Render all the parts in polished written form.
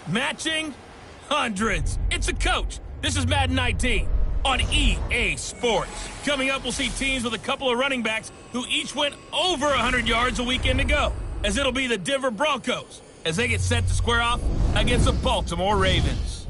Matching hundreds. It's a coach. This is Madden 19 on EA Sports. Coming up, we'll see teams with a couple of running backs who each went over 100 yards a weekend ago, as it'll be the Denver Broncos as they get set to square off against the Baltimore Ravens.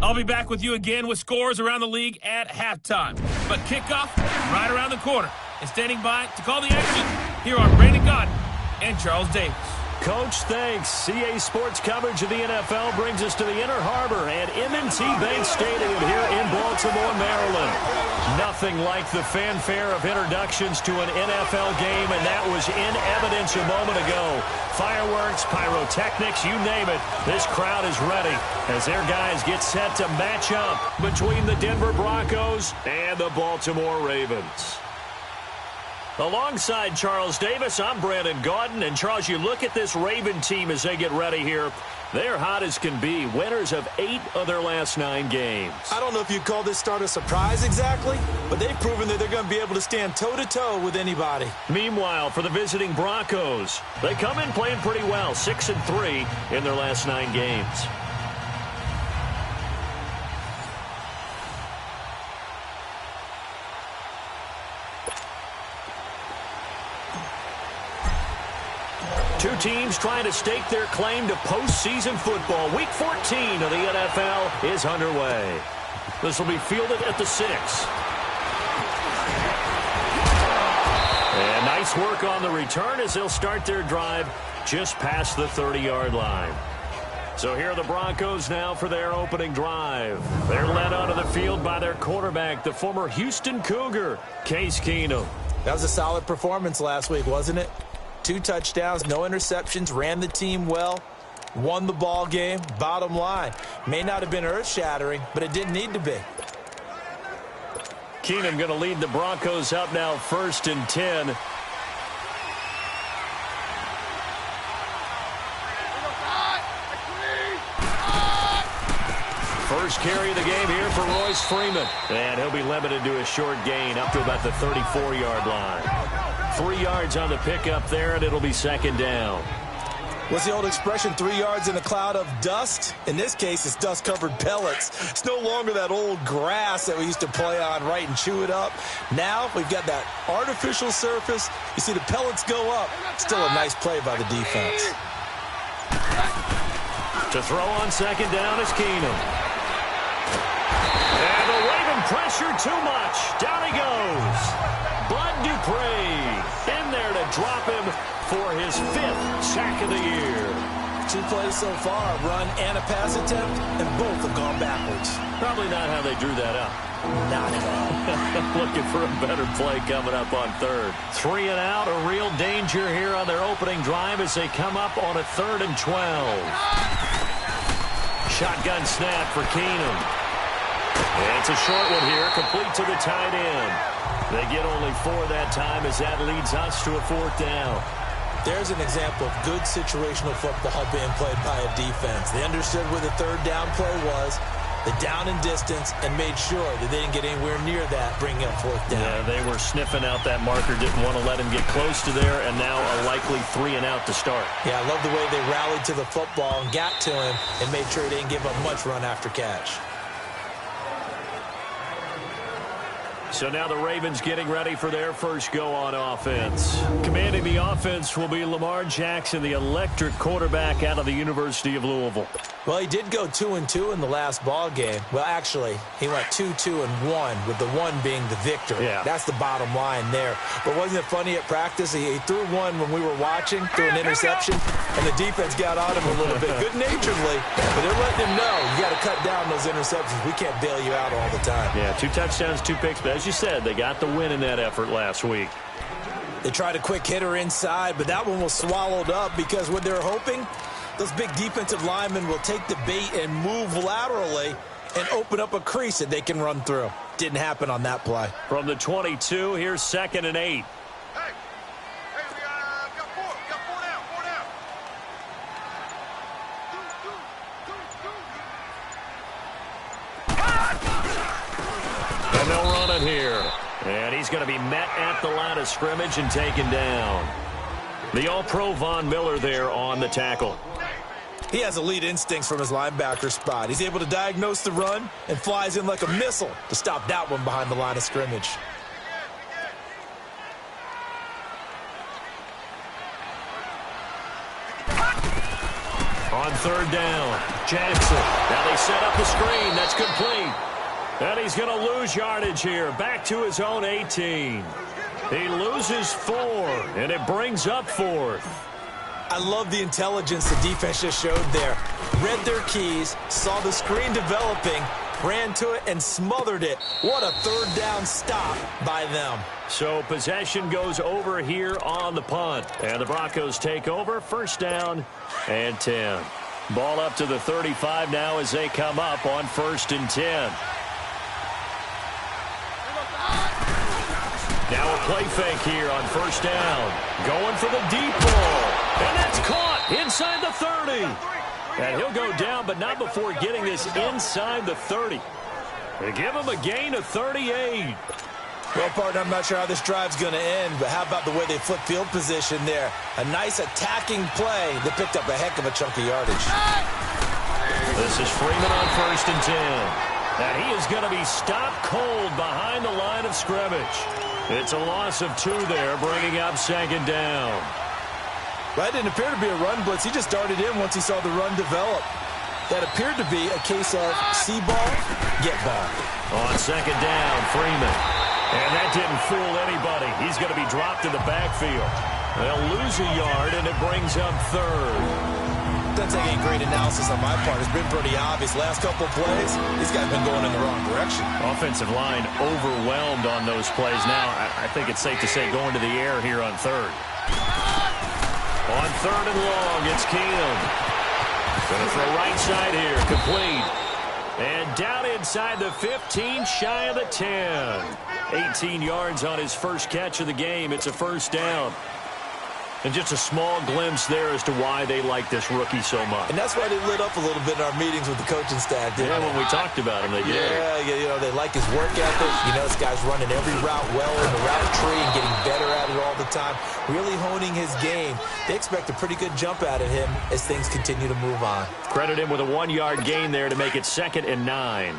I'll be back with you again with scores around the league at halftime. But kickoff right around the corner. And standing by to call the action here on Brandon Gaudin and Charles Davis. Coach, thanks. CA Sports coverage of the NFL brings us to the Inner Harbor at M&T Bank Stadium here in Baltimore, Maryland. Nothing like the fanfare of introductions to an NFL game, and that was in evidence a moment ago. Fireworks, pyrotechnics, you name it. This crowd is ready as their guys get set to match up between the Denver Broncos and the Baltimore Ravens. Alongside Charles Davis, I'm Brandon Gaudin. And, Charles, you look at this Raven team as they get ready here. They're hot as can be. Winners of 8 of their last 9 games. I don't know if you'd call this start a surprise exactly, but they've proven that they're going to be able to stand toe-to-toe with anybody. Meanwhile, for the visiting Broncos, they come in playing pretty well, 6-3 in their last 9 games. Two teams trying to stake their claim to postseason football. Week 14 of the NFL is underway. This will be fielded at the 6. And nice work on the return as they'll start their drive just past the 30-yard line. So here are the Broncos now for their opening drive. They're led onto the field by their quarterback, the former Houston Cougar, Case Keenum. That was a solid performance last week, wasn't it? 2 touchdowns, no interceptions, ran the team well, won the ball game. Bottom line, may not have been earth-shattering, but it didn't need to be. Keenum going to lead the Broncos up now 1st and 10. First carry of the game here for Royce Freeman. And he'll be limited to a short gain up to about the 34-yard line. 3 yards on the pickup there, and it'll be 2nd down. What's the old expression, 3 yards in a cloud of dust? In this case, it's dust-covered pellets. It's no longer that old grass that we used to play on, right, and chew it up. Now we've got that artificial surface. You see the pellets go up. Still a nice play by the defense. To throw on 2nd down is Keenum. And the Raven pressure too much. Down he goes. Bud Dupree in there to drop him for his 5th sack of the year. 2 plays so far, a run and a pass attempt, and both have gone backwards. Probably not how they drew that up. Not at all. Looking for a better play coming up on 3rd. 3 and out, a real danger here on their opening drive as they come up on a 3rd and 12. Shotgun snap for Keenum. And it's a short one here, complete to the tight end. They get only 4 that time as that leads us to a 4th down. There's an example of good situational football being played by a defense. They understood where the 3rd down play was, the down and distance, and made sure that they didn't get anywhere near that, bringing up 4th down. Yeah, they were sniffing out that marker, didn't want to let him get close to there, and now a likely 3 and out to start. Yeah, I love the way they rallied to the football and got to him and made sure he didn't give up much run after catch. So now the Ravens getting ready for their first go on offense. Commanding the offense will be Lamar Jackson, the electric quarterback out of the University of Louisville. Well, he did go 2-2 in the last ball game. Well, actually, he went 2-2-1, with the 1 being the victor. Yeah. That's the bottom line there. But wasn't it funny at practice? He threw one when we were watching, threw an interception, and the defense got on him a little bit, good-naturedly. But they're letting him know, you got to cut down those interceptions. We can't bail you out all the time. Yeah, 2 touchdowns, 2 picks. But as you said, they got the win in that effort last week. They tried a quick hitter inside, but that one was swallowed up because what they're hoping, those big defensive linemen will take the bait and move laterally and open up a crease that they can run through. Didn't happen on that play. From the 22, here's 2nd and 8. We got 4 down. And they'll run it here. And he's going to be met at the line of scrimmage and taken down. The All-Pro Von Miller there on the tackle. He has elite instincts from his linebacker spot. He's able to diagnose the run and flies in like a missile to stop that one behind the line of scrimmage. On third down, Jackson. Now they set up the screen. That's complete. And he's going to lose yardage here. Back to his own 18. He loses 4, and it brings up 4th. I love the intelligence the defense just showed there. Read their keys, saw the screen developing, ran to it, and smothered it. What a third down stop by them. So possession goes over here on the punt. And the Broncos take over. First down and 10. Ball up to the 35 now as they come up on 1st and 10. Now a play fake here on 1st down. Going for the deep ball. And that's caught inside the 30. And he'll go down, but not before getting this inside the 30. They give him a gain of 38. Well, partner, I'm not sure how this drive's going to end, but how about the way they flip field position there? A nice attacking play that picked up a heck of a chunk of yardage. This is Freeman on 1st and 10. And he is going to be stopped cold behind the line of scrimmage. It's a loss of 2 there, bringing up 2nd down. That didn't appear to be a run blitz. He just darted in once he saw the run develop. That appeared to be a case of see ball, get ball. On 2nd down, Freeman. And that didn't fool anybody. He's going to be dropped in the backfield. They'll lose a yard, and it brings up 3rd. Doesn't take any great analysis on my part. It's been pretty obvious. Last couple of plays, these guys have been going in the wrong direction. Offensive line overwhelmed on those plays. Now, I think it's safe to say going to the air here on 3rd. On 3rd and long, it's Keenum. Going to throw right side here, complete. And down inside the 15, shy of the 10. 18 yards on his first catch of the game. It's a 1st down. And just a small glimpse there as to why they like this rookie so much. And that's why they lit up a little bit in our meetings with the coaching staff. Yeah, when we talked about him, they did. Yeah, you know, they like his work ethic. You know, this guy's running every route well in the route tree and getting better at it all the time. Really honing his game. They expect a pretty good jump out of him as things continue to move on. Credit him with a 1-yard gain there to make it 2nd and 9.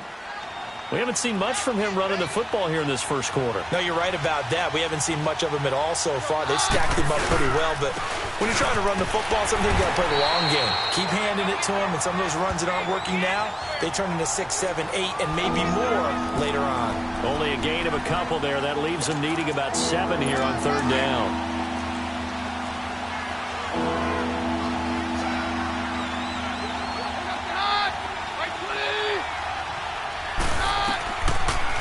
We haven't seen much from him running the football here in this first quarter. No, you're right about that. We haven't seen much of him at all so far. They've stacked him up pretty well, but when you're trying to run the football, sometimes you got to play the long game. Keep handing it to him, and some of those runs that aren't working now, they turn into 6, 7, 8, and maybe more later on. Only a gain of a couple there. That leaves him needing about 7 here on 3rd down.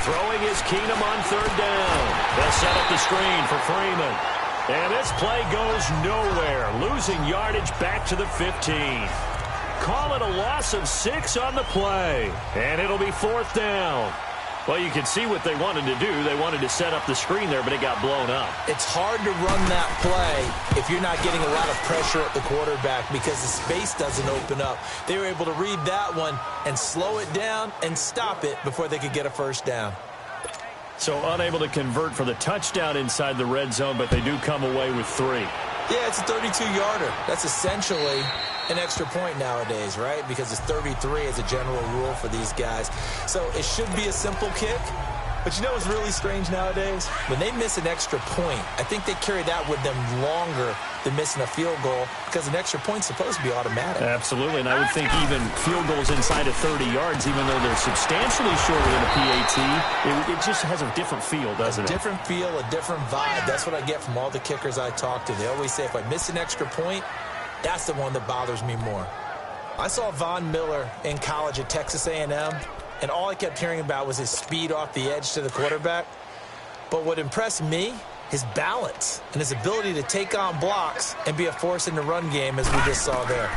Throwing is Keenum on 3rd down. They'll set up the screen for Freeman. And this play goes nowhere. Losing yardage back to the 15. Call it a loss of 6 on the play. And it'll be 4th down. Well, you can see what they wanted to do. They wanted to set up the screen there, but it got blown up. It's hard to run that play if you're not getting a lot of pressure at the quarterback because the space doesn't open up. They were able to read that one and slow it down and stop it before they could get a 1st down. So unable to convert for the touchdown inside the red zone, but they do come away with 3. Yeah, it's a 32-yarder. That's essentially an extra point nowadays, right? Because it's 33 as a general rule for these guys. So it should be a simple kick. But you know what's really strange nowadays? When they miss an extra point, I think they carry that with them longer than missing a field goal because an extra point's supposed to be automatic. Absolutely, and I would think even field goals inside of 30 yards, even though they're substantially shorter than a PAT, it just has a different feel, doesn't it? A different feel, a different vibe. That's what I get from all the kickers I talk to. They always say if I miss an extra point, that's the one that bothers me more. I saw Von Miller in college at Texas A&M, and all I kept hearing about was his speed off the edge to the quarterback. But what impressed me, his balance and his ability to take on blocks and be a force in the run game, as we just saw there.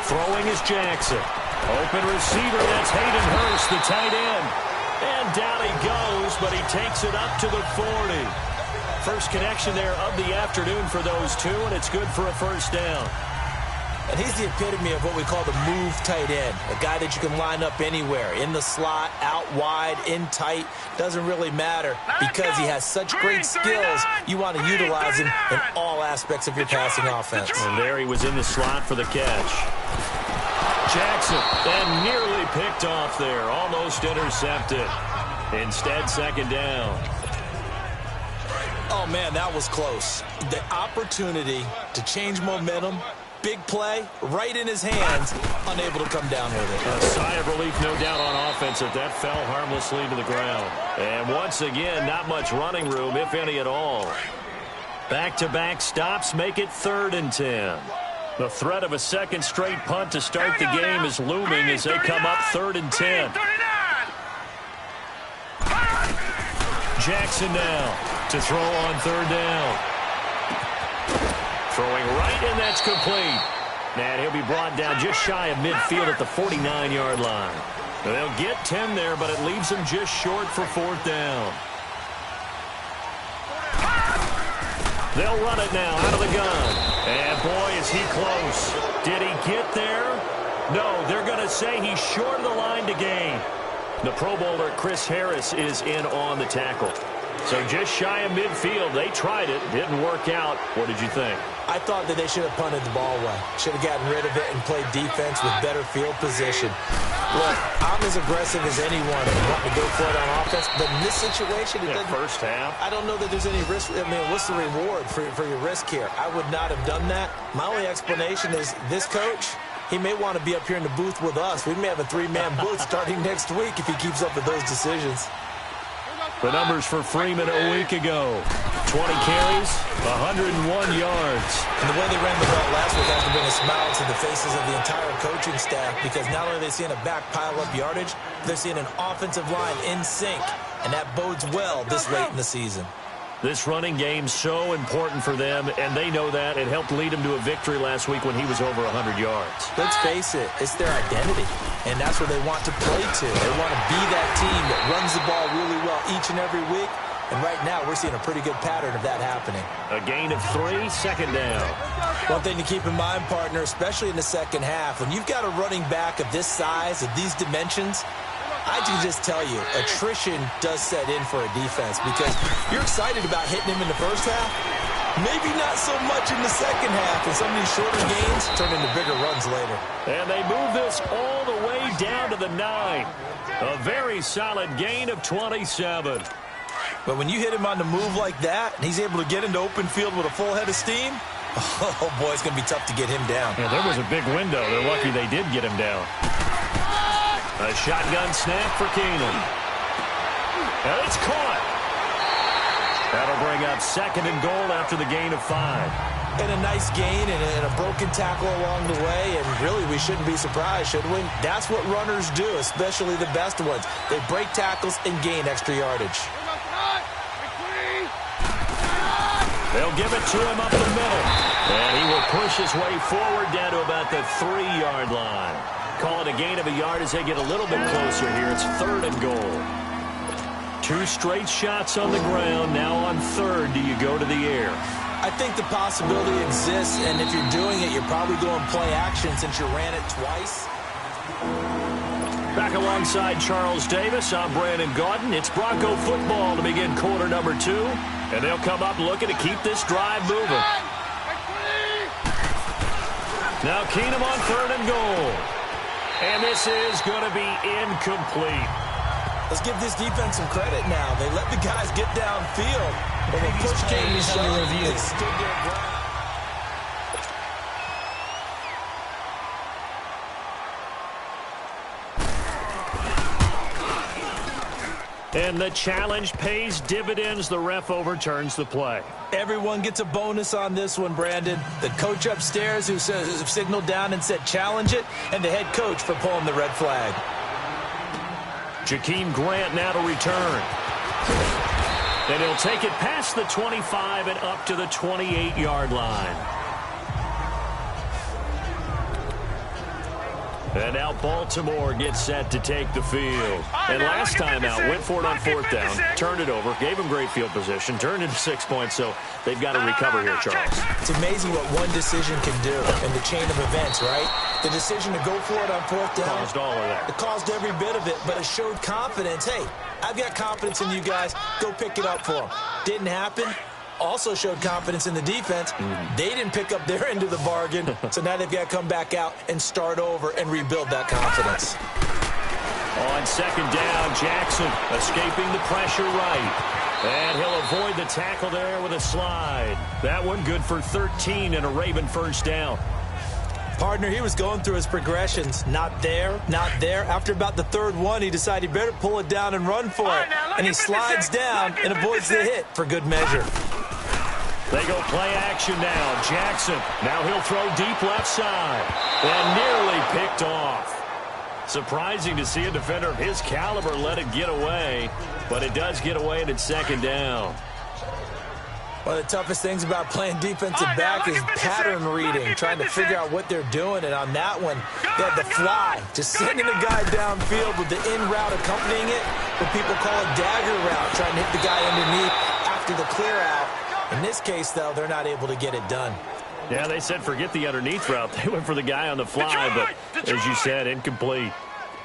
Throwing is Jackson. Open receiver, that's Hayden Hurst, the tight end. And down he goes, but he takes it up to the 40. First connection there of the afternoon for those two, and it's good for a 1st down. And he's the epitome of what we call the move tight end, a guy that you can line up anywhere, in the slot, out wide, in tight, doesn't really matter because he has such great skills. You want to utilize him in all aspects of your passing offense. And there he was in the slot for the catch. Jackson, and nearly picked off there, almost intercepted. Instead, second down. Oh, man, that was close. The opportunity to change momentum, big play, right in his hands, unable to come down with it. A sigh of relief, no doubt, on offense if that fell harmlessly to the ground. And once again, not much running room, if any at all. Back-to-back stops make it 3rd and 10. The threat of a second straight punt to start the game is looming as they come up 3rd and 10. Jackson now to throw on 3rd down. Throwing right, and that's complete. And he'll be brought down just shy of midfield at the 49-yard line. They'll get 10 there, but it leaves them just short for 4th down. They'll run it now out of the gun. And boy, is he close. Did he get there? No, they're going to say he's short of the line to gain. The Pro Bowler Chris Harris is in on the tackle. So just shy of midfield. They tried it. Didn't work out. What did you think? I thought that they should have punted the ball away. Should have gotten rid of it and played defense with better field position. Look, I'm as aggressive as anyone and want to go for it on offense, but in this situation, it doesn't. First half. I don't know that there's any risk. I mean, what's the reward for your risk here? I would not have done that. My only explanation is this coach, he may want to be up here in the booth with us. We may have a 3-man booth starting next week if he keeps up with those decisions. The numbers for Freeman a week ago. 20 carries, 101 yards. And the way they ran the ball last week has to bring a smile to the faces of the entire coaching staff because not only are they seeing a back pile up yardage, they're seeing an offensive line in sync, and that bodes well this late in the season. This running game's so important for them, and they know that. It helped lead them to a victory last week when he was over 100 yards. Let's face it, it's their identity, and that's where they want to play to. They want to be that team that runs the ball really well each and every week, and right now we're seeing a pretty good pattern of that happening. A gain of 3, second down. One thing to keep in mind, partner, especially in the second half, when you've got a running back of this size, of these dimensions, I can just tell you, attrition does set in for a defense because you're excited about hitting him in the first half. Maybe not so much in the second half, and some of these shorter gains turn into bigger runs later. And they move this all the way down to the 9. A very solid gain of 27. But when you hit him on the move like that, and he's able to get into open field with a full head of steam, oh boy, it's going to be tough to get him down. Yeah, there was a big window. They're lucky they did get him down. A shotgun snap for Keenan. And it's caught. That'll bring up 2nd and goal after the gain of 5. And a nice gain and a broken tackle along the way, and really we shouldn't be surprised, should we? That's what runners do, especially the best ones. They break tackles and gain extra yardage. They'll give it to him up the middle. And he will push his way forward down to about the 3-yard line. Call it a gain of a yard as they get a little bit closer here. It's 3rd and goal. 2 straight shots on the ground. Now on 3rd, do you go to the air? I think the possibility exists, and if you're doing it, you're probably doing play action since you ran it twice. Back alongside Charles Davis, I'm Brandon Gaudin. It's Bronco football to begin quarter number 2, and they'll come up looking to keep this drive moving. Now Keenum on 3rd and goal. And this is going to be incomplete. Let's give this defense some credit now. They let the guys get downfield. When the push came to shove, they stood their ground. And the challenge pays dividends. The ref overturns the play. Everyone gets a bonus on this one, Brandon. The coach upstairs who signaled down and said challenge it, and the head coach for pulling the red flag. Jakeem Grant now to return. And he'll take it past the 25 and up to the 28-yard line. And now Baltimore gets set to take the field. And last time out, went for it on fourth down, turned it over, gave them great field position, turned into 6 points, so they've got to recover here, Charles. It's amazing what one decision can do in the chain of events, right? The decision to go for it on fourth down. Caused all of that. It caused every bit of it, but it showed confidence. Hey, I've got confidence in you guys. Go pick it up for them. Didn't happen. Also showed confidence in the defense. They didn't pick up their end of the bargain, so now they've got to come back out and start over and rebuild that confidence. On second down, Jackson escaping the pressure right. And he'll avoid the tackle there with a slide. That one good for 13 and a Raven first down. Partner, he was going through his progressions. Not there, not there. After about the third one, he decided he better pull it down and run for it. And he slides down and avoids the hit for good measure. They go play action now. Jackson, now he'll throw deep left side. And nearly picked off. Surprising to see a defender of his caliber let it get away. But it does get away and it's second down. One of the toughest things about playing defensive back is pattern reading, trying to figure out what they're doing. And on that one, they had the fly, just sending the guy downfield with the in route accompanying it, what people call a dagger route, trying to hit the guy underneath after the clear out. In this case, though, they're not able to get it done. Yeah, they said forget the underneath route. They went for the guy on the fly, but as you said, incomplete.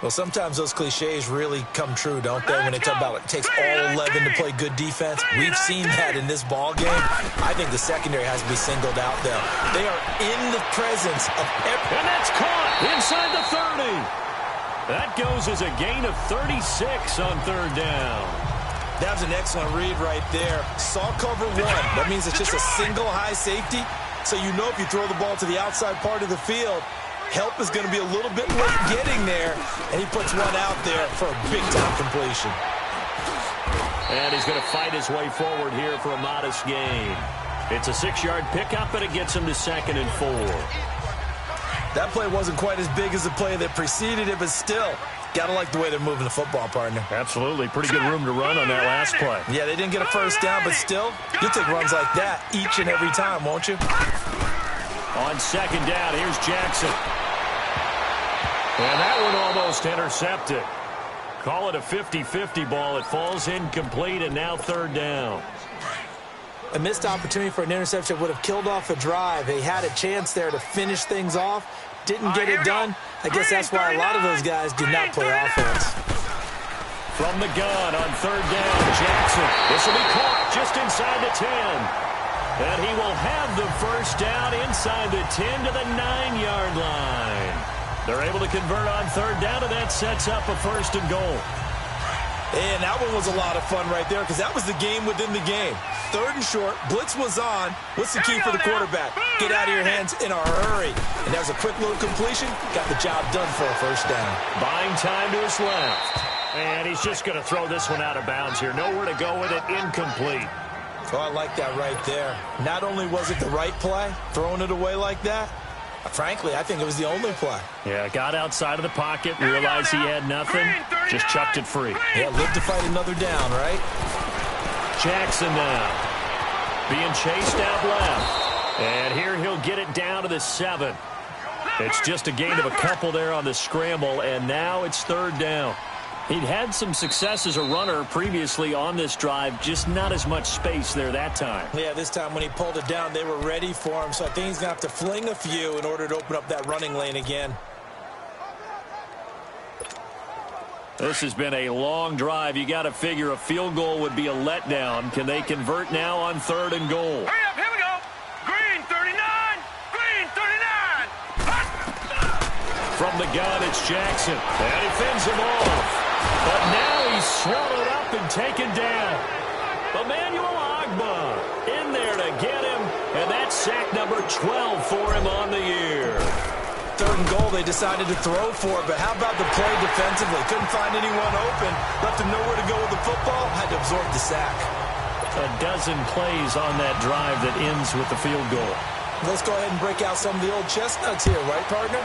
Well, sometimes those cliches really come true, don't they, when they talk about it takes all 11 to play good defense. We've seen that in this ball game. I think the secondary has to be singled out, though. They are in the presence of every... And that's caught inside the 30. That goes as a gain of 36 on third down. That was an excellent read right there. Saw cover one. That means it's just a single high safety. So you know if you throw the ball to the outside part of the field, help is going to be a little bit late getting there, and he puts one out there for a big-time completion. And he's going to fight his way forward here for a modest gain. It's a 6-yard pickup, and it gets him to 2nd and 4. That play wasn't quite as big as the play that preceded it, but still, got to like the way they're moving the football, partner. Absolutely. Pretty good room to run on that last play. Yeah, they didn't get a first down, but still, you'll take runs like that each and every time, won't you? On second down, here's Jackson. And that one almost intercepted. Call it a 50-50 ball. It falls incomplete, and now third down. A missed opportunity for an interception would have killed off a drive. They had a chance there to finish things off. Didn't get it done. I guess that's why a lot of those guys do not play offense. From the gun on third down, Jackson. This will be caught just inside the 10. And he will have the first down inside the 10 to the 9-yard line. They're able to convert on third down, and that sets up a 1st and goal. And that one was a lot of fun right there because that was the game within the game. 3rd and short, blitz was on. What's the key for the quarterback? Get out of your hands in a hurry. And that was a quick little completion. Got the job done for a first down. Buying time to his left. And he's just going to throw this one out of bounds here. Nowhere to go with it, incomplete. Oh, I like that right there. Not only was it the right play, throwing it away like that, frankly, I think it was the only play. Yeah, got outside of the pocket, realized he had nothing, just chucked it free. Yeah, lived to fight another down, right? Jackson now, being chased out left. And here he'll get it down to the 7. It's just a gain of a couple there on the scramble, and now it's third down. He'd had some success as a runner previously on this drive, just not as much space there that time. Yeah, this time when he pulled it down, they were ready for him, so I think he's going to have to fling a few in order to open up that running lane again. This has been a long drive. You got to figure a field goal would be a letdown. Can they convert now on 3rd and goal? Hurry up, here we go. Green 39, green 39. From the gun, it's Jackson. And he fends him off. But now he's swallowed up and taken down. Emmanuel Agba in there to get him. And that's sack number 12 for him on the year. 3rd and goal, they decided to throw for it, but how about the play defensively? Couldn't find anyone open, left him nowhere to go with the football, had to absorb the sack. A dozen plays on that drive that ends with the field goal. Let's go ahead and break out some of the old chestnuts here, right, partner?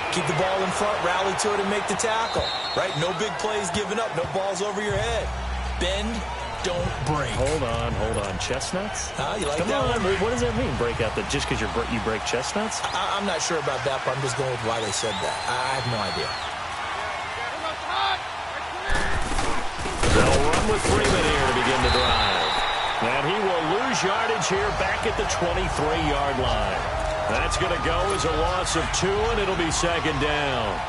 Keep the ball in front, rally to it, and make the tackle, right? No big plays given up, no balls over your head. Bend, don't break. Hold on. Chestnuts? You like Come that on. one? What does that mean, break out? Just because you break chestnuts? I'm not sure about that, but I'm just going with why they said that. I have no idea. They'll run with Freeman here to begin the drive. And he will lose yardage here back at the 23-yard line. That's going to go as a loss of 2, and it'll be second down.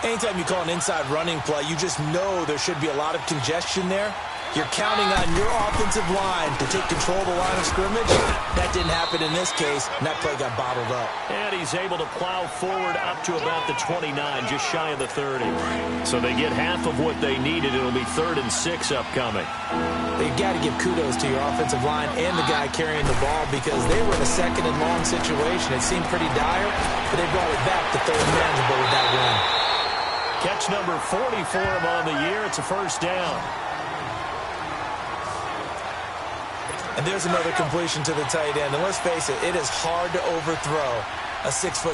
Anytime you call an inside running play, you just know there should be a lot of congestion there. You're counting on your offensive line to take control of the line of scrimmage. That didn't happen in this case, and that play got bottled up. And he's able to plow forward up to about the 29, just shy of the 30. So they get half of what they needed. It'll be 3rd and 6 upcoming. You've got to give kudos to your offensive line and the guy carrying the ball because they were in a 2nd and long situation. It seemed pretty dire, but they brought it back to 3rd and manageable with that win. Catch number 40 for him on the year. It's a first down. And there's another completion to the tight end. And let's face it, it is hard to overthrow a 6'6"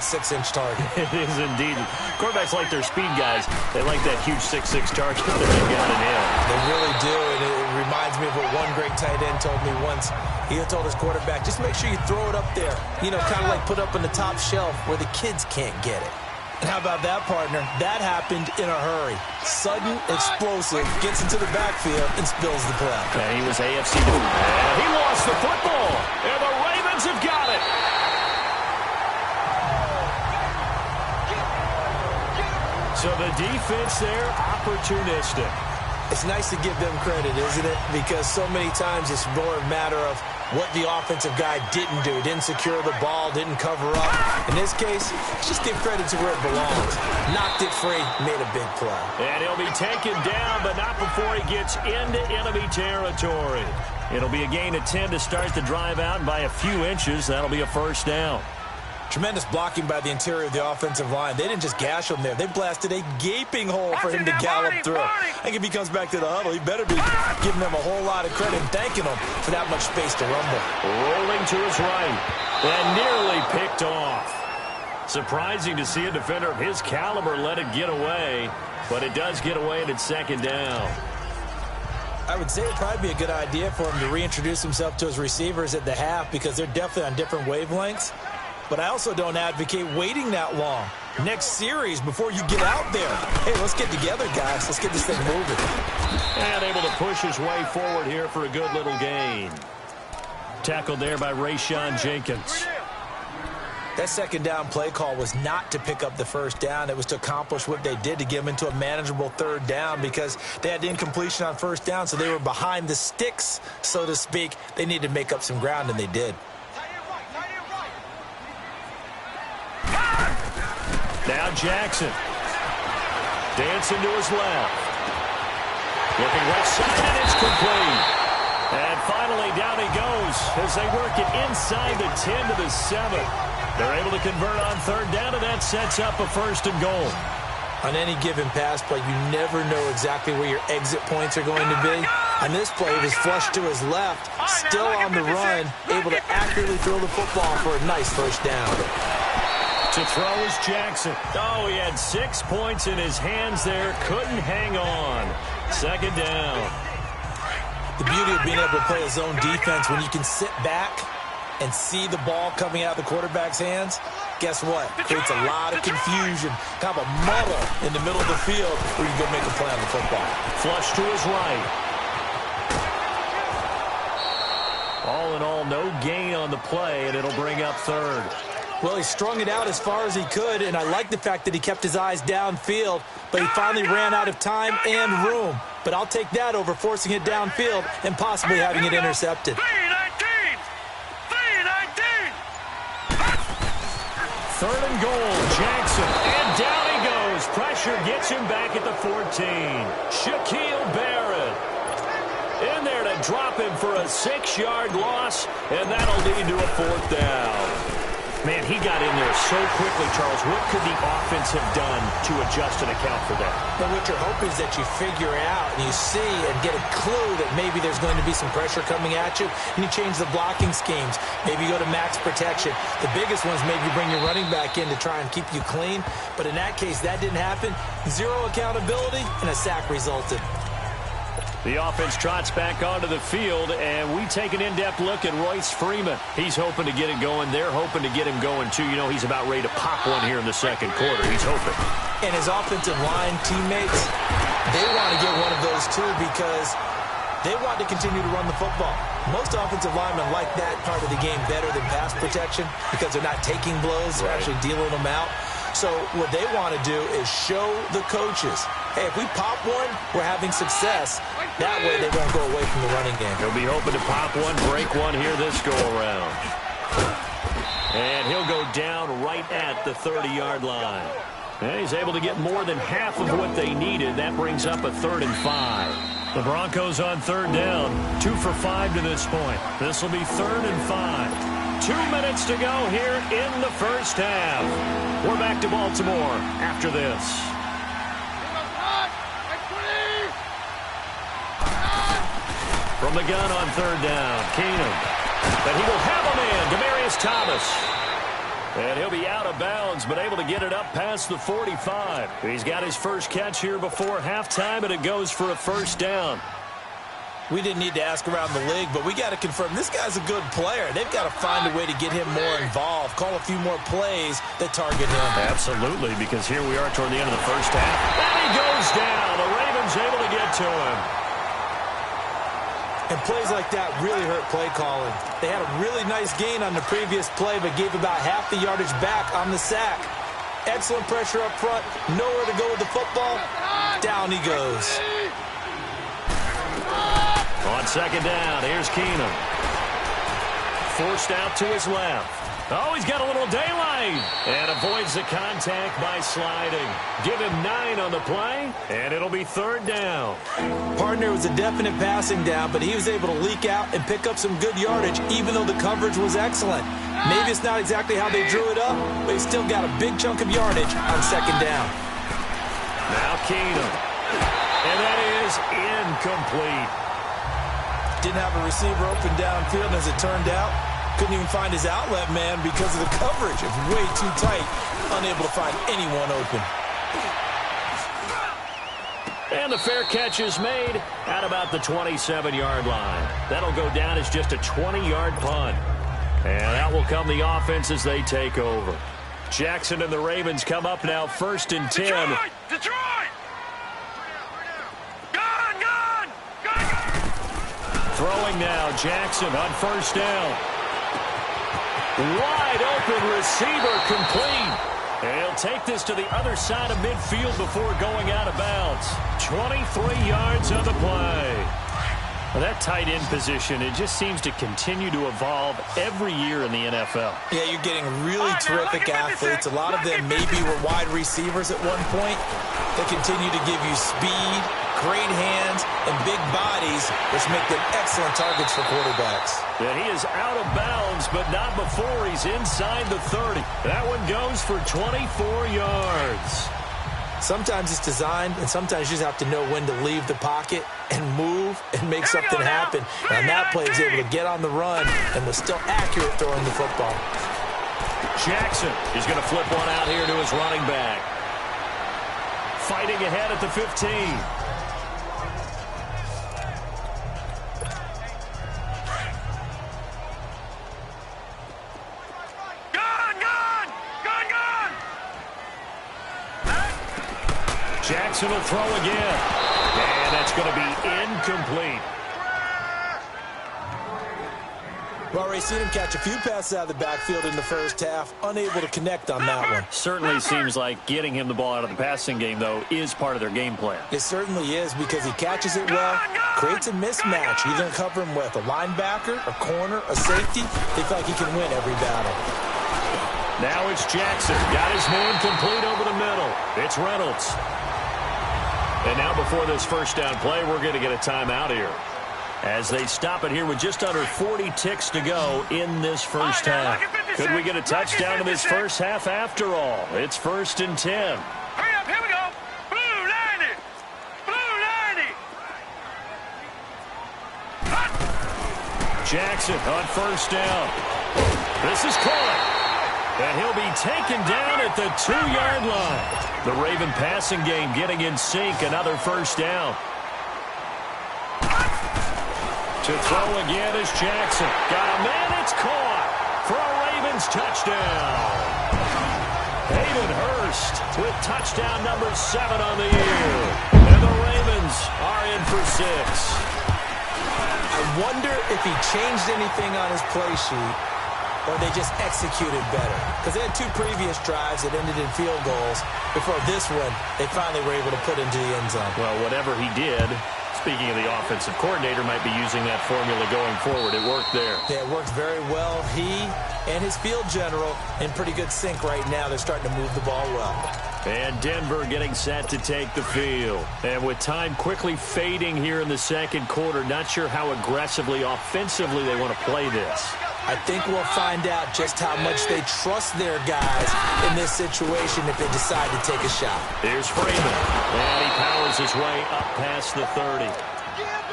target. It is indeed. Quarterbacks like their speed guys. They like that huge 6'6" target that they've got in him. They really do, and it reminds me of what one great tight end told me once. He had told his quarterback, just make sure you throw it up there. You know, kind of like put up on the top shelf where the kids can't get it. And how about that, partner? That happened in a hurry. Sudden, explosive, gets into the backfield, and spills the play. And he was AFC. And he lost the football. And the Ravens have got it. So the defense there, opportunistic. It's nice to give them credit, isn't it? Because so many times it's more a matter of what the offensive guy didn't do. Didn't secure the ball, didn't cover up. In this case, just give credit to where it belongs. Knocked it free, made a big play. And he'll be taken down, but not before he gets into enemy territory. It'll be a gain of 10 to start the drive out, and by a few inches, that'll be a first down. Tremendous blocking by the interior of the offensive line. They didn't just gash him there. They blasted a gaping hole for him to gallop through. I think if he comes back to the huddle, he better be giving them a whole lot of credit and thanking them for that much space to rumble. Rolling to his right and nearly picked off. Surprising to see a defender of his caliber let it get away, but it does get away and it's second down. I would say it'd probably be a good idea for him to reintroduce himself to his receivers at the half because they're definitely on different wavelengths. But I also don't advocate waiting that long. Next series before you get out there. Hey, let's get together, guys. Let's get this thing moving. And able to push his way forward here for a good little gain. Tackled there by Rayshon Jenkins. That second down play call was not to pick up the first down. It was to accomplish what they did to get them into a manageable third down because they had incompletion on first down, so they were behind the sticks, so to speak. They needed to make up some ground, and they did. Now Jackson. Dancing to his left. Looking right side, and it's complete. And finally, down he goes as they work it inside the 10 to the 7. They're able to convert on third down, and that sets up a first and goal. On any given pass play, you never know exactly where your exit points are going to be. On this play, he was flushed to his left, still on the run, able to accurately throw the football for a nice first down. To throw is Jackson. Oh, he had 6 points in his hands there. Couldn't hang on. Second down. The beauty of being able to play a zone defense when you can sit back and see the ball coming out of the quarterback's hands, guess what? Creates a lot of confusion, kind of a muddle in the middle of the field where you go make a play on the football. Flush to his right. All in all, no gain on the play, and it'll bring up third. Well, he strung it out as far as he could, and I like the fact that he kept his eyes downfield, but he finally ran out of time and room. But I'll take that over forcing it downfield and possibly having it intercepted. 3-19! Third and goal, Jackson, and down he goes. Pressure gets him back at the 14. Shaquille Barrett in there to drop him for a 6-yard loss, and that'll lead to a fourth down. Man, he got in there so quickly, Charles. What could the offense have done to adjust and account for that? But what you're hoping is that you figure out and you see and get a clue that maybe there's going to be some pressure coming at you, and you change the blocking schemes. Maybe you go to max protection. The biggest one is maybe you bring your running back in to try and keep you clean. But in that case, that didn't happen. Zero accountability, and a sack resulted. The offense trots back onto the field, and we take an in-depth look at Royce Freeman. He's hoping to get it going. They're hoping to get him going, too. You know, he's about ready to pop one here in the second quarter. He's hoping. And his offensive line teammates, they want to get one of those, too, because they want to continue to run the football. Most offensive linemen like that part of the game better than pass protection because they're not taking blows. They're actually dealing them out. So what they want to do is show the coaches, hey, if we pop one, we're having success. That way they won't go away from the running game. He'll be hoping to pop one, break one here this go-around. And he'll go down right at the 30-yard line. And he's able to get more than half of what they needed. That brings up a 3rd and 5. The Broncos on 3rd down, 2 for 5 to this point. This will be 3rd and 5. 2 minutes to go here in the first half. We're back to Baltimore after this. From the gun on 3rd down, Keenum. But he will have a man, Demaryius Thomas. And he'll be out of bounds, but able to get it up past the 45. He's got his first catch here before halftime, and it goes for a 1st down. We didn't need to ask around the league, but we got to confirm this guy's a good player. They've got to find a way to get him more involved, call a few more plays that target him. Absolutely, because here we are toward the end of the first half. And he goes down. The Ravens able to get to him. And plays like that really hurt play calling. They had a really nice gain on the previous play, but gave about half the yardage back on the sack. Excellent pressure up front. Nowhere to go with the football. Down he goes. On 2nd down, here's Keenum. Forced out to his left. Oh, he's got a little daylight. And avoids the contact by sliding. Give him 9 on the play, and it'll be 3rd down. Partner was a definite passing down, but he was able to leak out and pick up some good yardage, even though the coverage was excellent. Maybe it's not exactly how they drew it up, but he still got a big chunk of yardage on 2nd down. Now Keenum. And that is incomplete. Didn't have a receiver open downfield, and as it turned out, couldn't even find his outlet man because of the coverage. It's way too tight, unable to find anyone open. And the fair catch is made at about the 27-yard line. That'll go down as just a 20-yard punt. And that will come the offense as they take over. Jackson and the Ravens come up now 1st and 10. Detroit! Throwing now, Jackson on 1st down. Wide open receiver complete. And he'll take this to the other side of midfield before going out of bounds. 23 yards on the play. Well, that tight end position, it just seems to continue to evolve every year in the NFL. Yeah, you're getting really terrific athletes. A lot of them maybe were wide receivers at one point. They continue to give you speed, great hands, and big bodies, which make them excellent targets for quarterbacks. Yeah, he is out of bounds, but not before he's inside the 30. That one goes for 24 yards. Sometimes it's designed, and sometimes you just have to know when to leave the pocket and move and make something happen. And that play is able to get on the run and was still accurate throwing the football. Jackson is going to flip one out here to his running back. Fighting ahead at the 15. Jackson will throw again. And that's going to be incomplete. Well, Ray, seen him catch a few passes out of the backfield in the first half. Unable to connect on that one. Certainly seems like getting him the ball out of the passing game, though, is part of their game plan. It certainly is because he catches it well, creates a mismatch. You're going to cover him with a linebacker, a corner, a safety. They feel like he can win every battle. Now it's Jackson. Got his man complete over the middle. It's Reynolds. And now before this first down play, we're going to get a timeout here, as they stop it here with just under 40 ticks to go in this first half. Could we get a touchdown in this first half after all? It's 1st and 10. Hurry up, here we go. Blue 90. Blue 90. Jackson on 1st down. This is caught. And he'll be taken down at the 2-yard line. The Raven passing game getting in sync. Another first down. To throw again is Jackson. Got a man, it's caught for a Ravens touchdown. Hayden Hurst with touchdown number 7 on the year. And the Ravens are in for 6. I wonder if he changed anything on his play sheet or they just executed better. Because they had 2 previous drives that ended in field goals. Before this one, they finally were able to put into the end zone. Well, whatever he did, speaking of the offensive coordinator, might be using that formula going forward. It worked there. Yeah, it worked very well. He and his field general in pretty good sync right now. They're starting to move the ball well. And Denver getting set to take the field. And with time quickly fading here in the second quarter, not sure how aggressively, offensively they want to play this. I think we'll find out just how much they trust their guys in this situation if they decide to take a shot. Here's Freeman. And he powers his way up past the 30.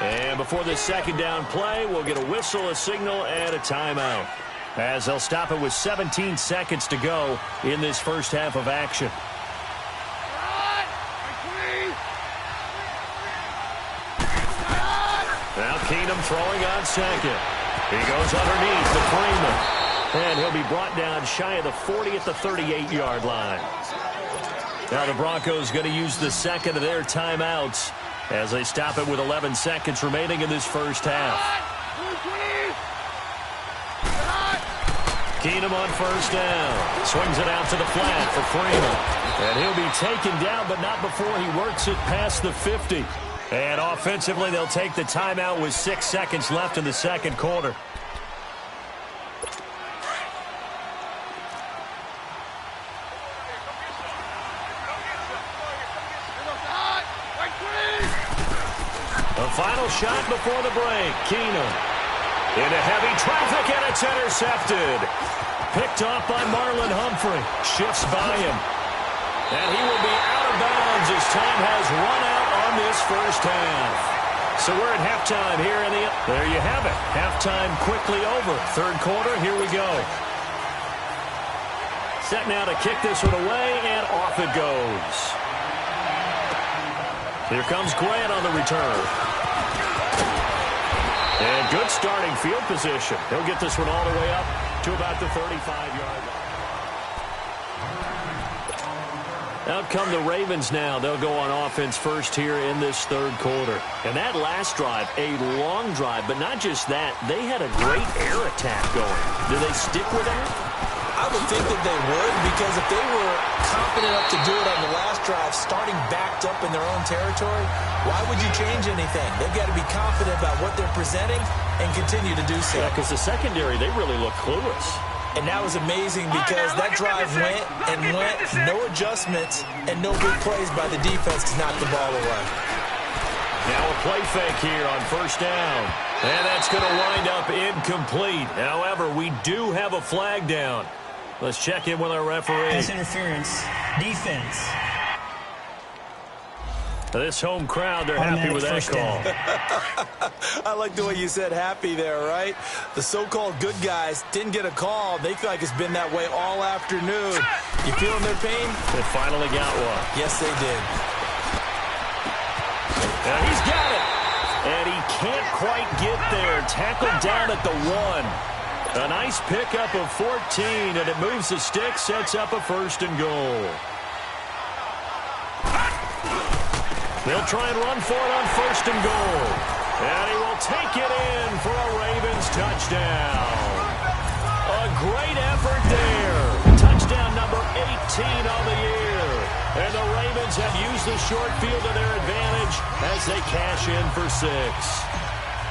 And before this second down play, we'll get a whistle, a signal, and a timeout, as they'll stop it with 17 seconds to go in this first half of action. Now Keenum throwing on second. He goes underneath to Freeman. And he'll be brought down shy of the 40 at the 38-yard line. Now the Broncos going to use the second of their timeouts as they stop it with 11 seconds remaining in this first half. Keenum on first down. Swings it out to the flat for Freeman. And he'll be taken down, but not before he works it past the 50. And offensively, they'll take the timeout with 6 seconds left in the second quarter. The final shot before the break. Keenum into heavy traffic, and it's intercepted. Picked off by Marlon Humphrey. Shifts by him. And he will be out of bounds as time has run out on this first half. So we're at halftime here in the... There you have it. Halftime quickly over. Third quarter, here we go. Set now to kick this one away, and off it goes. Here comes Grant on the return. And good starting field position. He'll get this one all the way up to about the 35-yard line. Out come the Ravens now. They'll go on offense first here in this third quarter. And that last drive, a long drive, but not just that. They had a great air attack going. Do they stick with that? I would think that they would, because if they were confident enough to do it on the last drive, starting backed up in their own territory, why would you change anything? They've got to be confident about what they're presenting and continue to do so. Yeah, because the secondary, they really look clueless. And that was amazing because that drive went and went, no adjustments, and no big plays by the defense to knock the ball away. Now a play fake here on first down. And that's going to wind up incomplete. However, we do have a flag down. Let's check in with our referee. Pass interference. Defense. This home crowd, they're happy with that call. I like the way you said happy there, right? The so-called good guys didn't get a call. They feel like it's been that way all afternoon. You feeling their pain? They finally got one. Yes, they did. And he's got it. And he can't quite get there. Tackled down at the 1. A nice pickup of 14, and it moves the stick, sets up a first and goal. They'll try and run for it on first and goal. And he will take it in for a Ravens touchdown. A great effort there. Touchdown number 18 on the year. And the Ravens have used the short field to their advantage as they cash in for 6.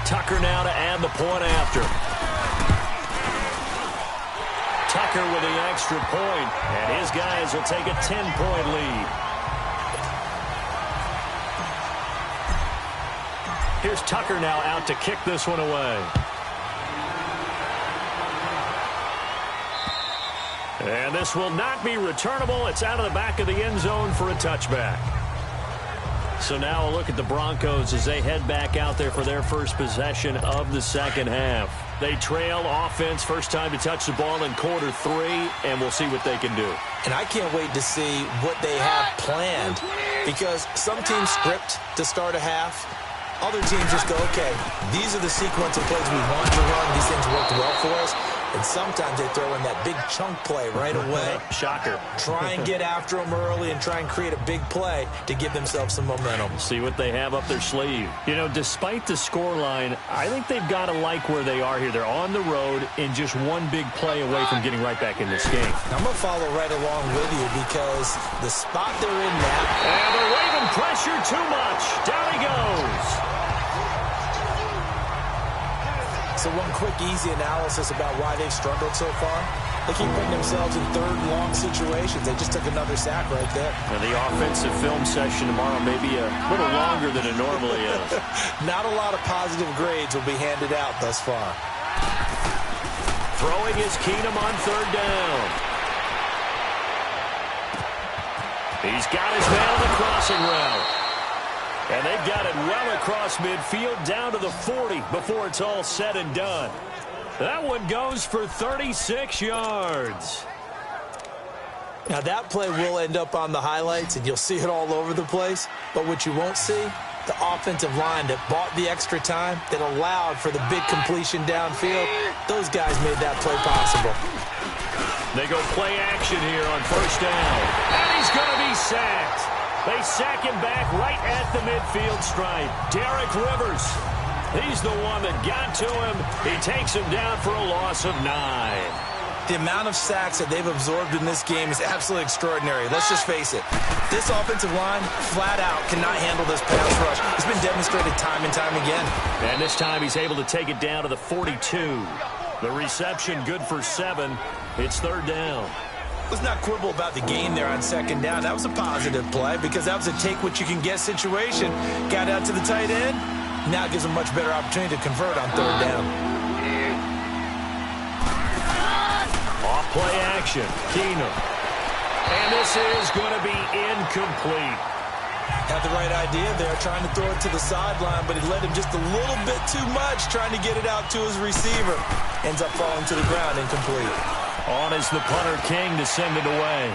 Tucker now to add the point after. Tucker with the extra point, and his guys will take a 10-point lead. Here's Tucker now out to kick this one away. And this will not be returnable. It's out of the back of the end zone for a touchback. So now a look at the Broncos as they head back out there for their first possession of the second half. They trail offense, first time to touch the ball in quarter 3, and we'll see what they can do. And I can't wait to see what they have planned, because some teams script to start a half. Other teams just go, okay, these are the sequence of plays we want to run. These things worked well for us. And sometimes they throw in that big chunk play right away. Shocker. Try and get after them early and try and create a big play to give themselves some momentum. See what they have up their sleeve. You know, despite the scoreline, I think they've got to like where they are here. They're on the road and just one big play away from getting right back in this game. I'm going to follow right along with you because the spot they're in now. And they're waving pressure too much. Down he goes. So one quick, easy analysis about why they've struggled so far. They keep putting themselves in third and long situations. They just took another sack right there. And the offensive film session tomorrow may be a little longer than it normally is. Not a lot of positive grades will be handed out thus far. Throwing is Keenum on third down. He's got his man on the crossing route. And they've got it well across midfield down to the 40 before it's all said and done. That one goes for 36 yards. Now that play will end up on the highlights, and you'll see it all over the place. But what you won't see, the offensive line that bought the extra time, that allowed for the big completion downfield, those guys made that play possible. They go play action here on first down. And he's going to be sacked. They sack him back right at the midfield stripe. Derek Rivers, he's the one that got to him. He takes him down for a loss of 9. The amount of sacks that they've absorbed in this game is absolutely extraordinary. Let's just face it. This offensive line, flat out, cannot handle this pass rush. It's been demonstrated time and time again. And this time he's able to take it down to the 42. The reception good for 7. It's third down. Let's not quibble about the gain there on second down. That was a positive play because that was a take-what-you-can-get situation. Got out to the tight end. Now it gives them much better opportunity to convert on third down. Off play action. Keenum. And this is going to be incomplete. Had the right idea there, trying to throw it to the sideline, but he led him just a little bit too much, trying to get it out to his receiver. Ends up falling to the ground, incomplete. On is the punter, King, to send it away.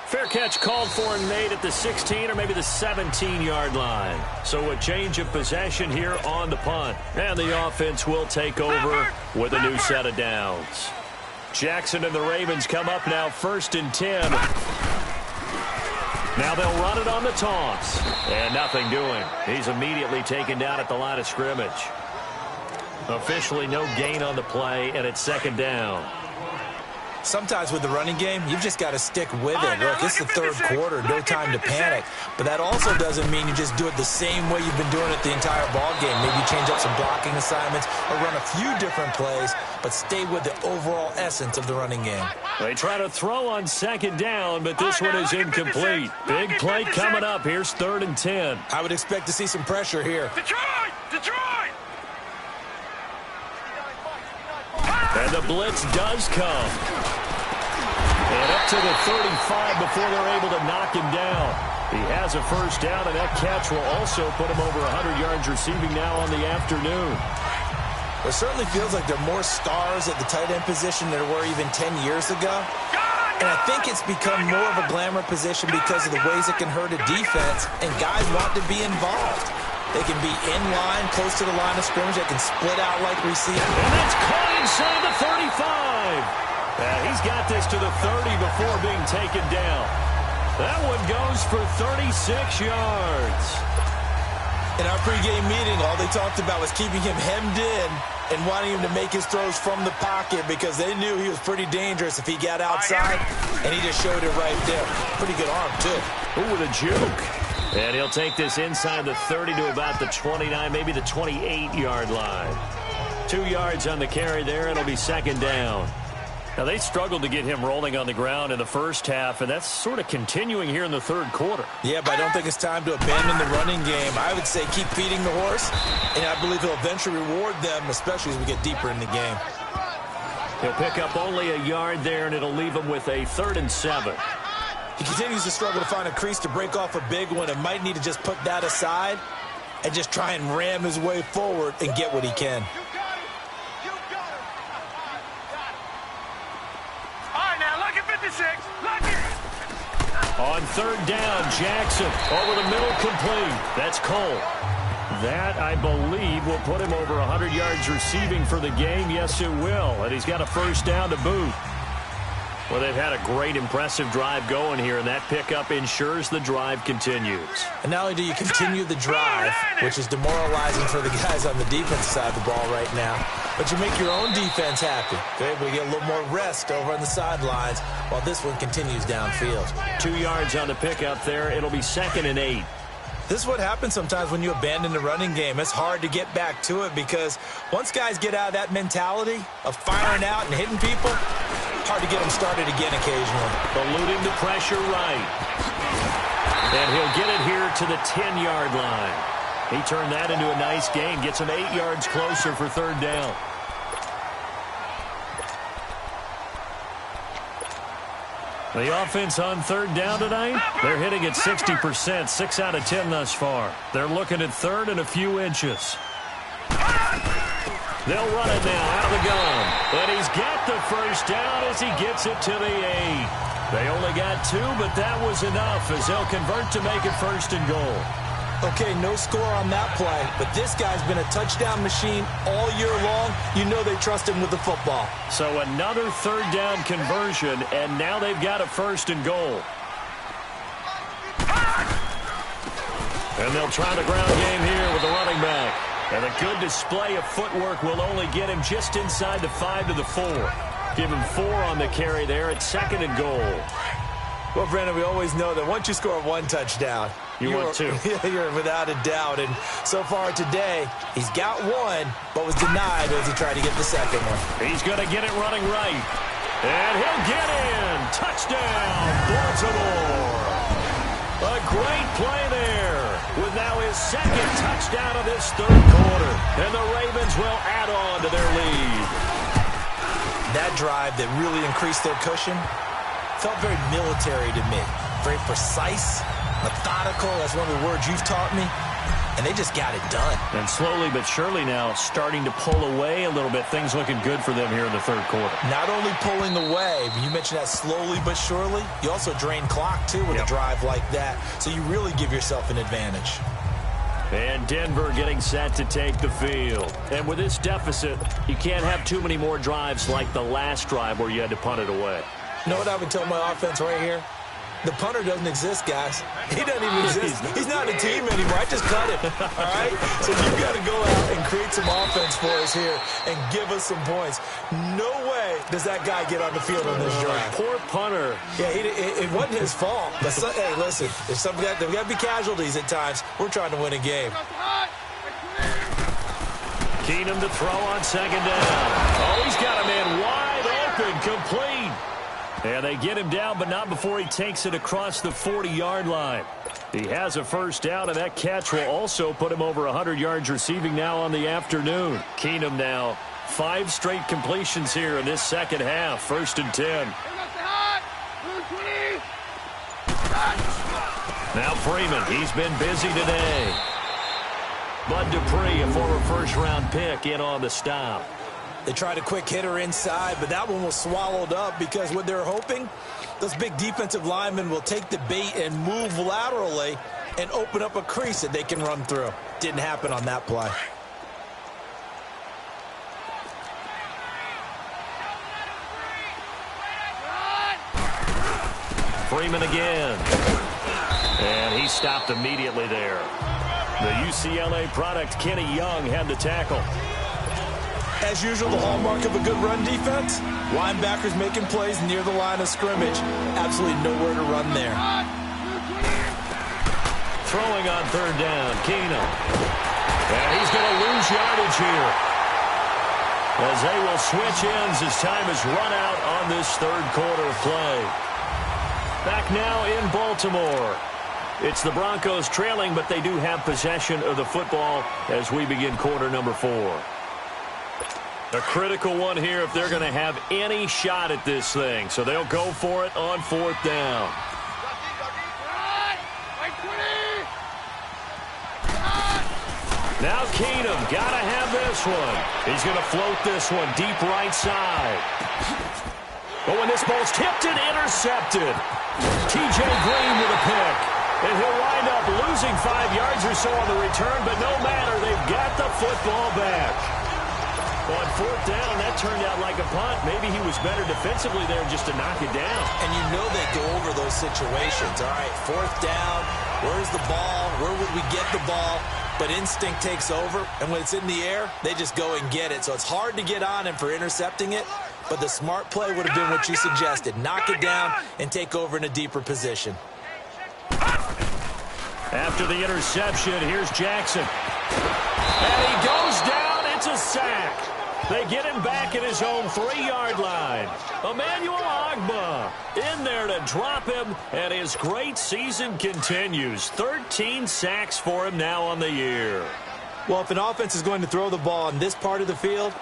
Fair catch called for and made at the 16 or maybe the 17-yard line. So a change of possession here on the punt. And the offense will take over with a new set of downs. Jackson and the Ravens come up now first and 10. Now they'll run it on the toss. And nothing doing. He's immediately taken down at the line of scrimmage. Officially no gain on the play, and it's second down. Sometimes with the running game, you've just got to stick with it. Look, it's the third quarter, no time to panic. But that also doesn't mean you just do it the same way you've been doing it the entire ball game. Maybe change up some blocking assignments or run a few different plays, but stay with the overall essence of the running game. They try to throw on second down, but this one is incomplete. Big play coming up. Here's third and 10. I would expect to see some pressure here. Detroit! Detroit! And the blitz does come. And up to the 35 before they're able to knock him down. He has a first down, and that catch will also put him over 100 yards receiving now on the afternoon. It certainly feels like there are more stars at the tight end position than there were even 10 years ago. And I think it's become more of a glamour position because of the ways it can hurt a defense, and guys want to be involved. They can be in line, close to the line of scrimmage. They can split out like receivers. And that's caught inside the 35. He's got this to the 30 before being taken down. That one goes for 36 yards. In our pregame meeting, all they talked about was keeping him hemmed in and wanting him to make his throws from the pocket because they knew he was pretty dangerous if he got outside, and he just showed it right there. Pretty good arm, too. Ooh, with a juke. And he'll take this inside the 30 to about the 29, maybe the 28-yard line. 2 yards on the carry there. It'll be second down. Now, they struggled to get him rolling on the ground in the first half, and that's sort of continuing here in the third quarter. Yeah, but I don't think it's time to abandon the running game. I would say keep feeding the horse, and I believe he'll eventually reward them, especially as we get deeper in the game. He'll pick up only a yard there, and it'll leave him with a 3rd and 7. He continues to struggle to find a crease to break off a big one and might need to just put that aside and just try and ram his way forward and get what he can. On third down, Jackson over the middle, complete. That's Cole. That, I believe, will put him over 100 yards receiving for the game. Yes, it will. And he's got a first down to boot. Well, they've had a great, impressive drive going here, and that pickup ensures the drive continues. And not only do you continue the drive, which is demoralizing for the guys on the defensive side of the ball right now, but you make your own defense happy. They're able to get a little more rest over on the sidelines while this one continues downfield. 2 yards on the pickup there. It'll be 2nd and 8. This is what happens sometimes when you abandon the running game. It's hard to get back to it because once guys get out of that mentality of firing out and hitting people, hard to get them started again occasionally. Eluding the pressure right. And he'll get it here to the 10-yard line. He turned that into a nice gain. Gets him 8 yards closer for 3rd down. The offense on 3rd down tonight, they're hitting at 60%, 6 out of 10 thus far. They're looking at 3rd and a few inches. They'll run it now out of the gun. And he's got the first down as he gets it to the 8. They only got 2, but that was enough as they'll convert to make it 1st and goal. Okay, no score on that play, but this guy's been a touchdown machine all year long. You know they trust him with the football. So another 3rd down conversion, and now they've got a 1st and goal. And they'll try the ground game here with the running back. And a good display of footwork will only get him just inside the 5 to the 4. Give him 4 on the carry there at 2nd and goal. Well, Brandon, we always know that once you score 1 touchdown, you're 2. You're without a doubt. And so far today, he's got 1, but was denied as he tried to get the 2nd one. He's going to get it running right. And he'll get in. Touchdown, Baltimore. A great play there with now his 2nd touchdown of this 3rd quarter. And the Ravens will add on to their lead. That drive that really increased their cushion felt very military to me. Very precise, methodical. That's one of the words you've taught me. And they just got it done. And slowly but surely now starting to pull away a little bit. Things looking good for them here in the 3rd quarter. Not only pulling away, but you mentioned that slowly but surely. You also drain clock, too, with a drive like that. So you really give yourself an advantage. And Denver getting set to take the field. And with this deficit, you can't have too many more drives like the last drive where you had to punt it away. You know what I would tell my offense right here? The punter doesn't exist, guys. He doesn't even exist. He's not a team anymore. I just cut him, all right? So you've got to go out and create some offense for us here and give us some points. No way does that guy get on the field on this drive. Poor punter. Yeah, it wasn't his fault. But hey, listen, there's got to be casualties at times. We're trying to win a game. Keenum to throw on 2nd down. Oh, he's got a man wide open, complete. And they get him down, but not before he takes it across the 40-yard line. He has a first down, and that catch will also put him over 100 yards receiving now on the afternoon. Keenum now 5 straight completions here in this 2nd half. 1st and 10. Now Freeman, he's been busy today. Bud Dupree, a former first-round pick, in on the stop. They tried a quick hitter inside, but that one was swallowed up because what they're hoping, those big defensive linemen will take the bait and move laterally and open up a crease that they can run through. Didn't happen on that play. Freeman again. And he stopped immediately there. The UCLA product, Kenny Young, had the tackle. As usual, the hallmark of a good run defense, linebackers making plays near the line of scrimmage. Absolutely nowhere to run there. Throwing on 3rd down, Keenum. And he's going to lose yardage here. As they will switch ends as time is run out on this 3rd quarter of play. Back now in Baltimore. It's the Broncos trailing, but they do have possession of the football as we begin quarter number 4. A critical one here if they're going to have any shot at this thing. So they'll go for it on 4th down. Now Keenum, got to have this one. He's going to float this one deep right side. But when this ball's tipped and intercepted, T.J. Green with a pick. And he'll wind up losing 5 yards or so on the return, but no matter, they've got the football back. On 4th down, that turned out like a punt. Maybe he was better defensively there just to knock it down. And you know they go over those situations. All right, 4th down, where's the ball? Where would we get the ball? But instinct takes over, and when it's in the air, they just go and get it. So it's hard to get on him for intercepting it, but the smart play would have been what you suggested. Knock it down and take over in a deeper position. After the interception, here's Jackson. And he goes down. It's a sack. They get him back at his own 3-yard line. Emmanuel Ogbah in there to drop him, and his great season continues. 13 sacks for him now on the year. Well, if an offense is going to throw the ball in this part of the field,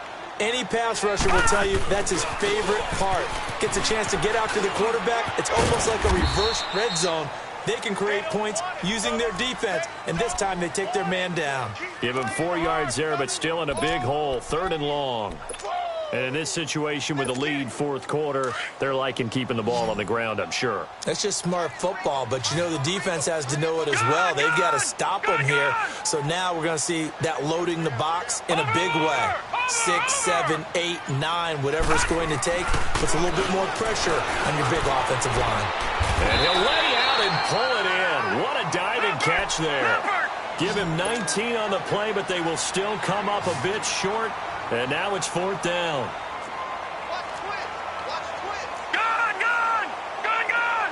any pass rusher will tell you that's his favorite part. Gets a chance to get out to the quarterback. It's almost like a reverse red zone. They can create points using their defense, and this time they take their man down. Give him 4 yards there, but still in a big hole, 3rd and long. And in this situation with the lead 4th quarter, they're liking keeping the ball on the ground, I'm sure. That's just smart football, but you know the defense has to know it as well. They've got to stop them here. So now we're going to see that loading the box in a big way. 6, 7, 8, 9, whatever it's going to take, puts a little bit more pressure on your big offensive line. And he'll lay out and pull it in. What a diving catch there. Give him 19 on the play, but they will still come up a bit short. And now it's 4th down. Gun, gun! Gun, gun!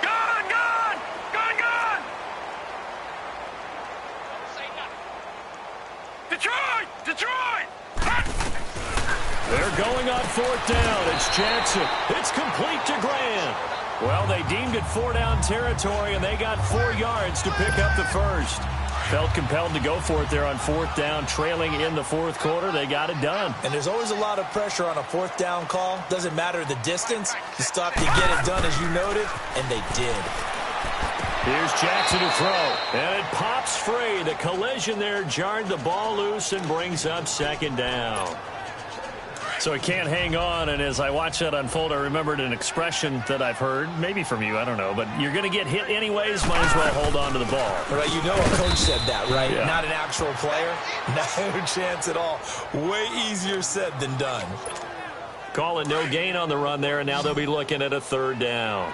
Gun, gun! Gun, gun! Detroit! Detroit! They're going on 4th down. It's Jackson. It's complete to Grant. Well, they deemed it 4-down territory, and they got 4 yards to pick up the first. Felt compelled to go for it there on 4th down, trailing in the 4th quarter. They got it done. And there's always a lot of pressure on a 4th down call. Doesn't matter the distance. You stop to get it done, as you noted, and they did. Here's Jackson to throw, and it pops free. The collision there jarred the ball loose and brings up 2nd down. So he can't hang on, and as I watch that unfold, I remembered an expression that I've heard, maybe from you, I don't know, but you're going to get hit anyways, might as well hold on to the ball. Right, you know a coach said that, right? Yeah. Not an actual player. No chance at all. Way easier said than done. Call it no gain on the run there, and now they'll be looking at a 3rd down.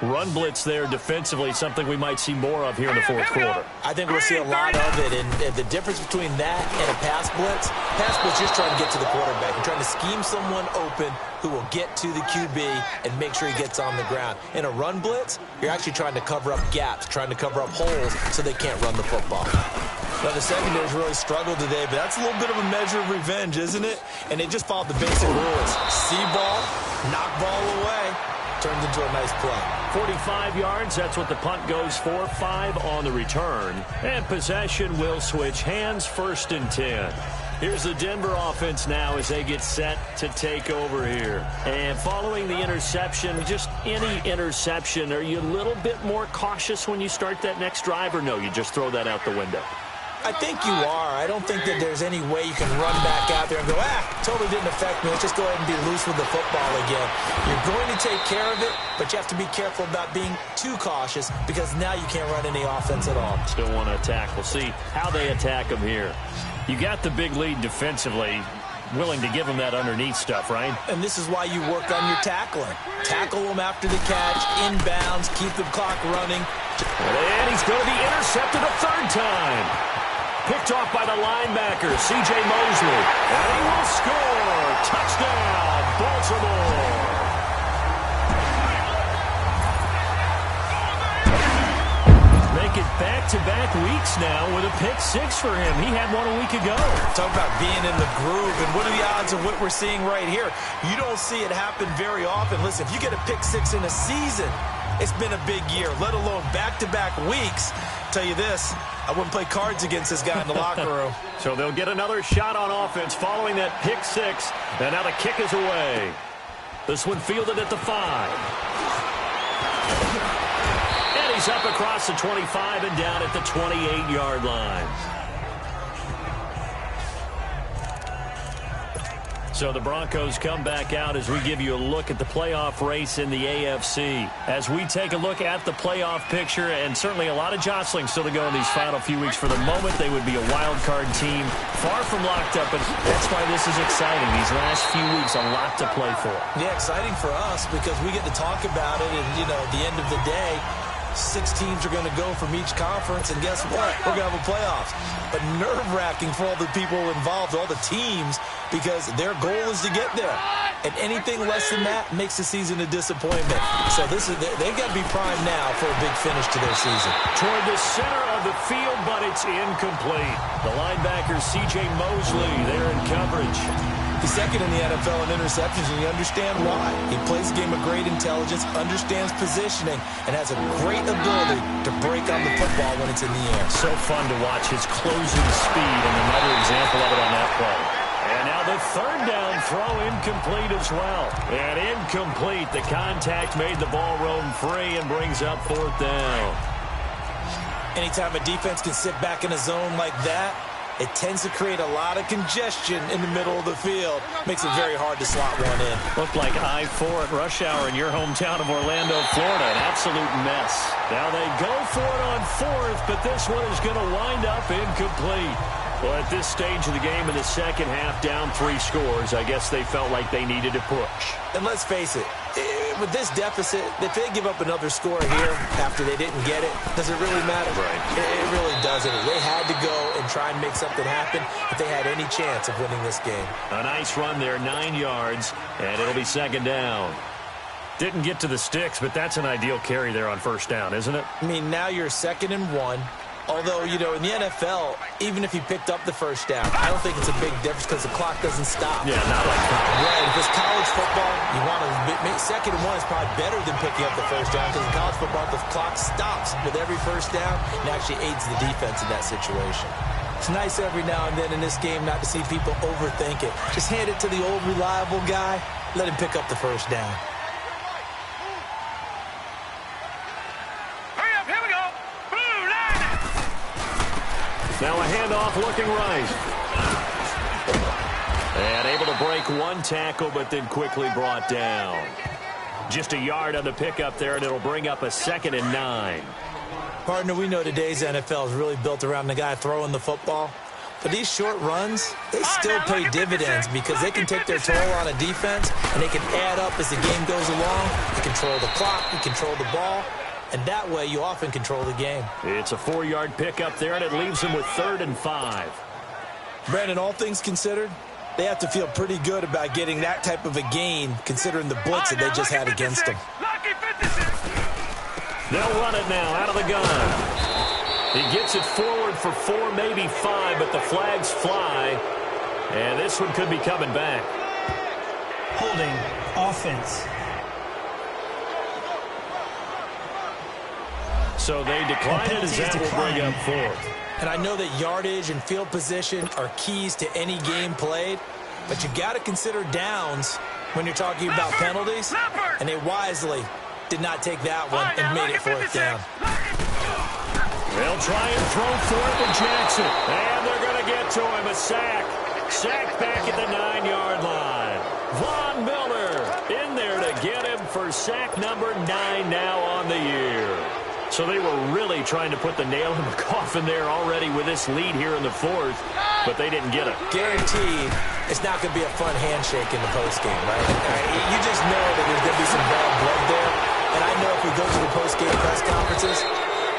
Run blitz there defensively, something we might see more of here in the 4th quarter. I think we'll see a lot of it, and the difference between that and a pass blitz just trying to get to the quarterback. You're trying to scheme someone open who will get to the QB and make sure he gets on the ground. In a run blitz, you're actually trying to cover up gaps, trying to cover up holes so they can't run the football. Now, the secondary's really struggled today, but that's a little bit of a measure of revenge, isn't it? And they just followed the basic rules. See ball, knock ball away. Turns into a nice play. 45 yards, that's what the punt goes for. 5 on the return. And possession will switch hands, 1st and 10. Here's the Denver offense now as they get set to take over here. And following the interception, just any interception, are you a little bit more cautious when you start that next drive, or no, you just throw that out the window? I think you are. I don't think that there's any way you can run back out there and go, totally didn't affect me. Let's just go ahead and be loose with the football again. You're going to take care of it, but you have to be careful about being too cautious because now you can't run any offense at all. Still want to attack. We'll see how they attack them here. You got the big lead defensively. Willing to give them that underneath stuff, right? And this is why you work on your tackling. Tackle them after the catch, inbounds, keep the clock running. And he's going to be intercepted a 3rd time. Picked off by the linebacker, C.J. Mosley. And he will score. Touchdown, Baltimore. Make it back-to-back weeks now with a pick 6 for him. He had one a week ago. Talk about being in the groove, and what are the odds of what we're seeing right here? You don't see it happen very often. Listen, if you get a pick 6 in a season, it's been a big year, let alone back-to-back weeks. Tell you this, I wouldn't play cards against this guy in the locker room. So they'll get another shot on offense following that pick 6, and now the kick is away. This one fielded at the 5. And he's up across the 25 and down at the 28-yard line. So the Broncos come back out as we give you a look at the playoff race in the AFC. As we take a look at the playoff picture, and certainly a lot of jostling still to go in these final few weeks. For the moment, they would be a wild card team, far from locked up, but that's why this is exciting. These last few weeks, a lot to play for. Yeah, exciting for us because we get to talk about it, and, you know, at the end of the day, 6 teams are going to go from each conference, and guess what? We're going to have a playoffs. But nerve-wracking for all the people involved, all the teams, because their goal is to get there. And anything less than that makes the season a disappointment. So they've got to be primed now for a big finish to their season. Toward the center of the field, but it's incomplete. The linebacker, C.J. Mosley, there in coverage. He's second in the NFL in interceptions, and you understand why. He plays a game of great intelligence, understands positioning, and has a great ability to break on the football when it's in the air. So fun to watch his closing speed, and another example of it on that play. And now the third down throw incomplete as well. And incomplete. The contact made the ball roam free and brings up 4th down. Anytime a defense can sit back in a zone like that, it tends to create a lot of congestion in the middle of the field. Makes it very hard to slot one in. Looked like I-4 at rush hour in your hometown of Orlando, Florida. An absolute mess. Now they go for it on 4th, but this one is going to wind up incomplete. Well, at this stage of the game in the second half, down 3 scores, I guess they felt like they needed to push. And let's face it, with this deficit, if they give up another score here after they didn't get it, does it really matter? Right. It really doesn't. They had to go and try and make something happen if they had any chance of winning this game. A nice run there, 9 yards, and it'll be 2nd down. Didn't get to the sticks, but that's an ideal carry there on 1st down, isn't it? I mean, now you're 2nd and 1. Although, you know, in the NFL, even if he picked up the 1st down, I don't think it's a big difference because the clock doesn't stop. Yeah, not like college. Right, if it's college football, you want to make 2nd and 1 is probably better than picking up the 1st down because in college football, the clock stops with every 1st down and actually aids the defense in that situation. It's nice every now and then in this game not to see people overthink it. Just hand it to the old reliable guy, let him pick up the 1st down. Now a handoff looking right. And able to break 1 tackle, but then quickly brought down. Just a yard on the pickup there, and it'll bring up a 2nd and 9. Partner, we know today's NFL is really built around the guy throwing the football. But these short runs, they still pay dividends because they can take their toll on a defense, and they can add up as the game goes along. You control the clock, you control the ball. And that way, you often control the game. It's a 4-yard pickup there, and it leaves him with 3rd and 5. Brandon, all things considered, they have to feel pretty good about getting that type of a gain, considering the blitz that they just had against them. They'll run it now out of the gun. He gets it forward for 4, maybe 5, but the flags fly. And this one could be coming back. Holding offense. So they decline it as that will bring up 4th. And I know that yardage and field position are keys to any game played, but you got to consider downs when you're talking about penalties, and they wisely did not take that one and made it 4th down. They'll try and throw for it to Jackson, and they're going to get to him. A sack. Sack back at the 9-yard line. Von Miller in there to get him for sack number 9 now on the year. So they were really trying to put the nail in the coffin there already with this lead here in the 4th, but they didn't get it. Guaranteed, it's not going to be a fun handshake in the postgame, right? You just know that there's going to be some bad blood there. And I know if we go to the postgame press conferences,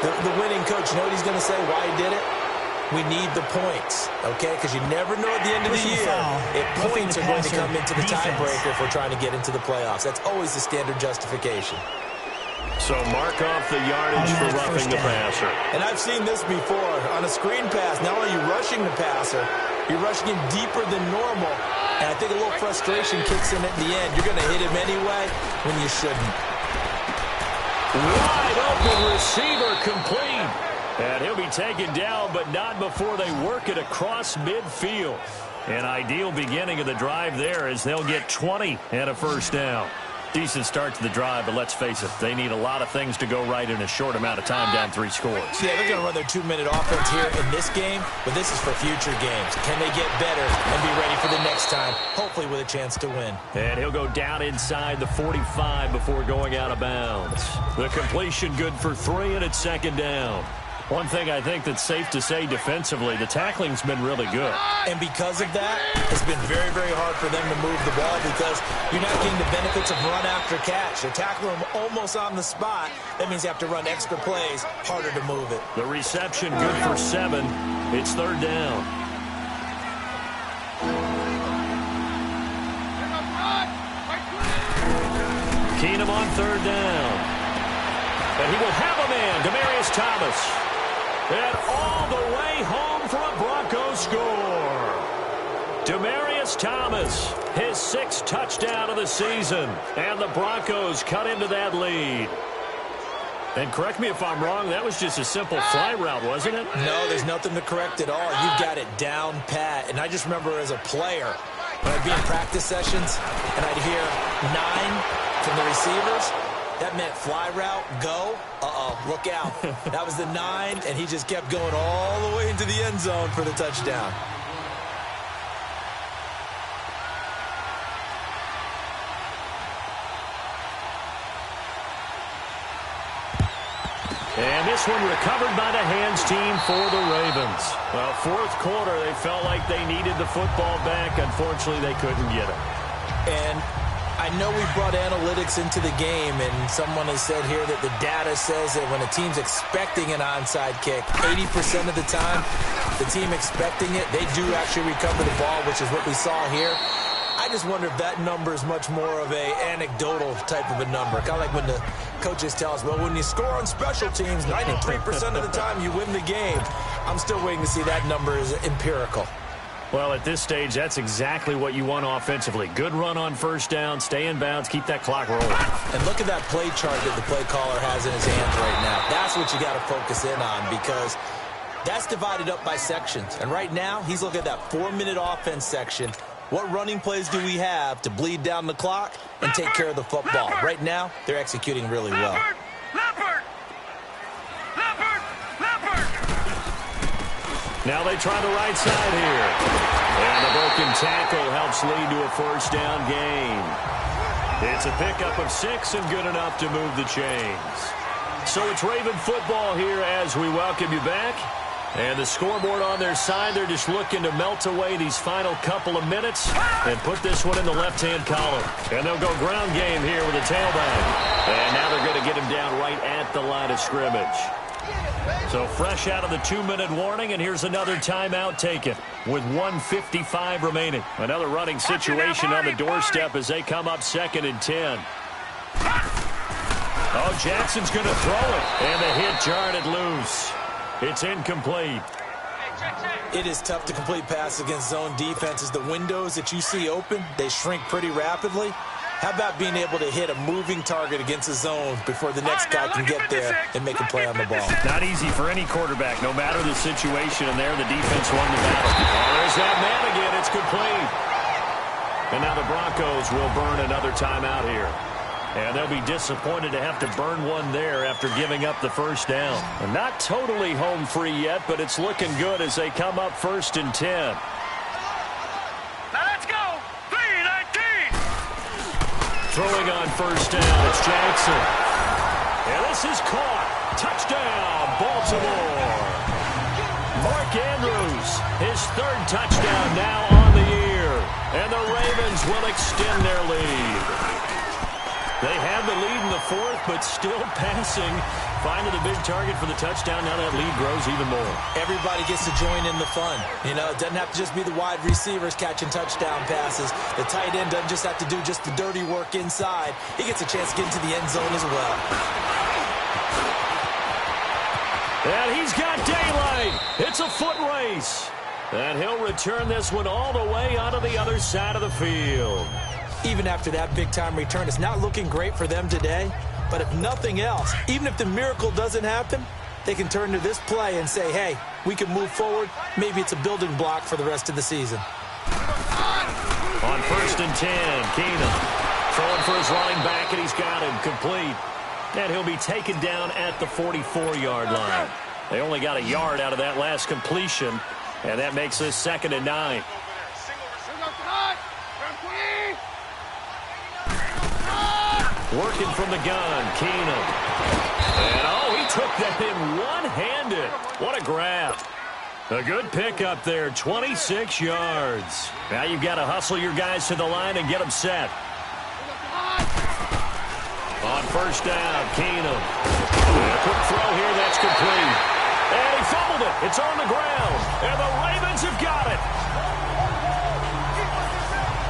the winning coach, you know what he's going to say, why he did it? We need the points, okay? Because you never know at the end of the year if points are going to come into the tiebreaker if we're trying to get into the playoffs. That's always the standard justification. So mark off the yardage for roughing the passer. And I've seen this before. On a screen pass, not only are you rushing the passer, you're rushing him deeper than normal. And I think a little frustration kicks in at the end. You're going to hit him anyway when you shouldn't. Wide open receiver complete. And he'll be taken down, but not before they work it across midfield. An ideal beginning of the drive there as they'll get 20 and a 1st down. Decent start to the drive, but let's face it, they need a lot of things to go right in a short amount of time down 3 scores. Yeah, they're going to run their 2-minute offense here in this game, but this is for future games. Can they get better and be ready for the next next time, hopefully with a chance to win. And he'll go down inside the 45 before going out of bounds. The completion good for 3, and it's second down. One thing I think that's safe to say defensively, the tackling's been really good. And because of that, it's been very, very hard for them to move the ball because you're not getting the benefits of run after catch. You're tackling them almost on the spot. That means you have to run extra plays, harder to move it. The reception good for 7. It's third down. Keenum on third down. And he will have a man, Demaryius Thomas. And all the way home for a Broncos score. Demaryius Thomas, his 6th touchdown of the season. And the Broncos cut into that lead. And correct me if I'm wrong, that was just a simple fly route, wasn't it? No, there's nothing to correct at all. You've got it down pat. And I just remember as a player, when I'd be in practice sessions and I'd hear 9 from the receivers, that meant fly route, go, look out. That was the 9, and he just kept going all the way into the end zone for the touchdown. And this one recovered by the hands team for the Ravens. Well, fourth quarter, they felt like they needed the football back. Unfortunately, they couldn't get it. And I know we brought analytics into the game, and someone has said here that the data says that when a team's expecting an onside kick, 80% of the time, the team expecting it, they do actually recover the ball, which is what we saw here. I just wonder if that number is much more of a anecdotal type of a number. Kind of like when the coaches tell us, well, when you score on special teams, 93% of the time you win the game. I'm still waiting to see that number is empirical. Well, at this stage, that's exactly what you want offensively. Good run on first down, stay in bounds, keep that clock rolling. And look at that play chart that the play caller has in his hands right now. That's what you got to focus in on because that's divided up by sections. And right now, he's looking at that 4-minute offense section. What running plays do we have to bleed down the clock and take care of the football? Right now, they're executing really well. Now they try the right side here. And the broken tackle helps lead to a first down gain. It's a pickup of 6 and good enough to move the chains. So it's Raven football here as we welcome you back. And the scoreboard on their side, they're just looking to melt away these final couple of minutes and put this one in the left-hand column. And they'll go ground game here with a tailback. And now they're going to get him down right at the line of scrimmage. So fresh out of the 2-minute warning, and here's another timeout taken with 1:55 remaining. Another running situation on the doorstep as they come up 2nd and 10. Oh, Jackson's going to throw it, and the hit jarred it loose. It's incomplete. It is tough to complete passes against zone defenses. The windows that you see open, they shrink pretty rapidly. How about being able to hit a moving target against a zone before the next guy can get there and make a play on the ball? Not easy for any quarterback, no matter the situation, and there the defense won the battle. Oh, there's that man again. It's complete. And now the Broncos will burn another timeout here. And they'll be disappointed to have to burn one there after giving up the first down. And not totally home free yet, but it's looking good as they come up 1st and 10. Throwing on first down, it's Jackson. And this is caught. Touchdown, Baltimore. Mark Andrews, his 3rd touchdown now on the year. And the Ravens will extend their lead. They have the lead in the 4th, but still passing. Finding the big target for the touchdown. Now that lead grows even more. Everybody gets to join in the fun. You know, it doesn't have to just be the wide receivers catching touchdown passes. The tight end doesn't just have to do just the dirty work inside. He gets a chance to get into the end zone as well. And he's got daylight. It's a foot race. And he'll return this one all the way onto the other side of the field. Even after that big-time return, it's not looking great for them today. But if nothing else, even if the miracle doesn't happen, they can turn to this play and say, hey, we can move forward. Maybe it's a building block for the rest of the season. On 1st and 10, Keenum throwing for his running back, and he's got him complete. And he'll be taken down at the 44-yard line. They only got a yard out of that last completion, and that makes this 2nd and 9. Working from the gun, Keenum. And, oh, he took that in one-handed. What a grab. A good pickup there, 26 yards. Now you've got to hustle your guys to the line and get them set. On first down, Keenum. A quick throw here, that's complete. And he fumbled it. It's on the ground. And the Ravens have got it.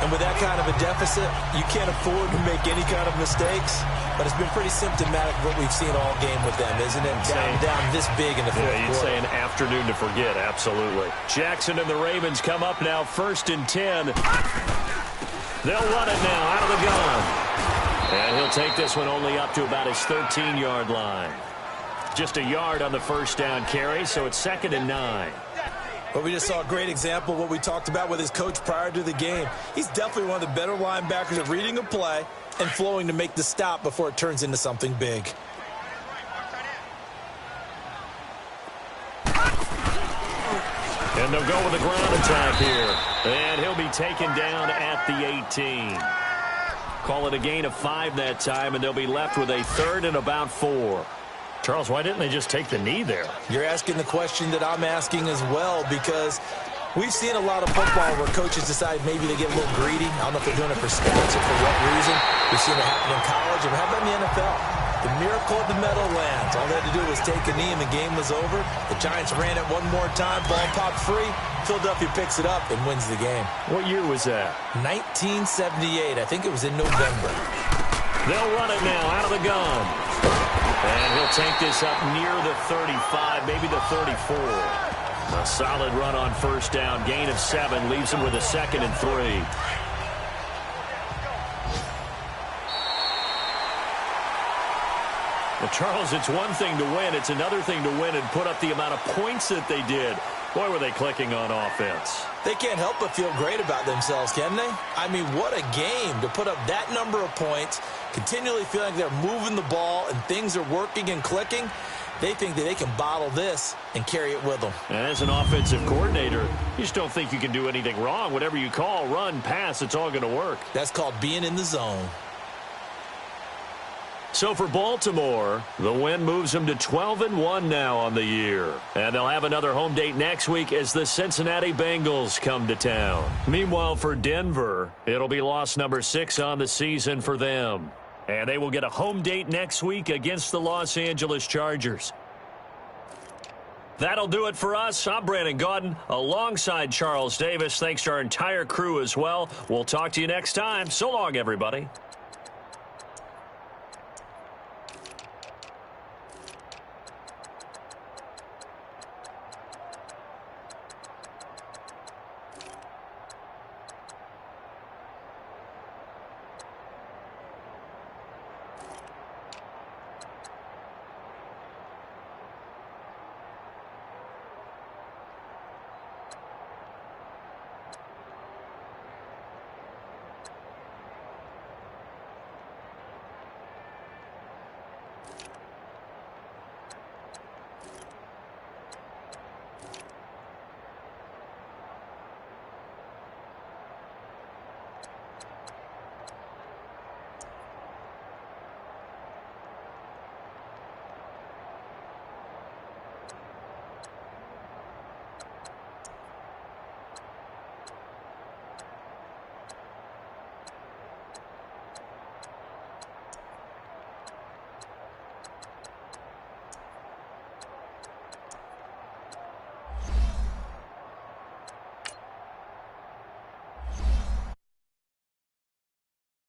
And with that kind of a deficit, you can't afford to make any kind of mistakes. But it's been pretty symptomatic of what we've seen all game with them, isn't it? Down this big in the fourth quarter. You'd say an afternoon to forget, absolutely. Jackson and the Ravens come up now, 1st and 10. They'll run it now out of the gun. And he'll take this one only up to about his 13-yard line. Just a yard on the first down carry, so it's 2nd and 9. But we just saw a great example of what we talked about with his coach prior to the game. He's definitely one of the better linebackers at reading a play and flowing to make the stop before it turns into something big. And they'll go with a ground attack here. And he'll be taken down at the 18. Call it a gain of 5 that time, and they'll be left with a 3rd and about 4. Charles, why didn't they just take the knee there? You're asking the question that I'm asking as well, because we've seen a lot of football where coaches decide maybe they get a little greedy. I don't know if they're doing it for stats or for what reason. We've seen it happen in college, and how about in the NFL? The miracle of the Meadowlands. All they had to do was take a knee, and the game was over. The Giants ran it one more time. Ball popped free. Philadelphia picks it up and wins the game. What year was that? 1978. I think it was in November. They'll run it now out of the gun. And he'll take this up near the 35, maybe the 34. A solid run on first down. Gain of 7 leaves him with a 2nd and 3. Well, Charles, it's one thing to win. It's another thing to win and put up the amount of points that they did. Boy, were they clicking on offense. They can't help but feel great about themselves, can they? I mean, what a game to put up that number of points, continually feeling like they're moving the ball and things are working and clicking. They think that they can bottle this and carry it with them. And as an offensive coordinator, you just don't think you can do anything wrong. Whatever you call, run, pass, it's all going to work. That's called being in the zone. So for Baltimore, the win moves them to 12-1 now on the year. And they'll have another home date next week as the Cincinnati Bengals come to town. Meanwhile, for Denver, it'll be loss number 6 on the season for them. And they will get a home date next week against the Los Angeles Chargers. That'll do it for us. I'm Brandon Gaudin alongside Charles Davis. Thanks to our entire crew as well. We'll talk to you next time. So long, everybody.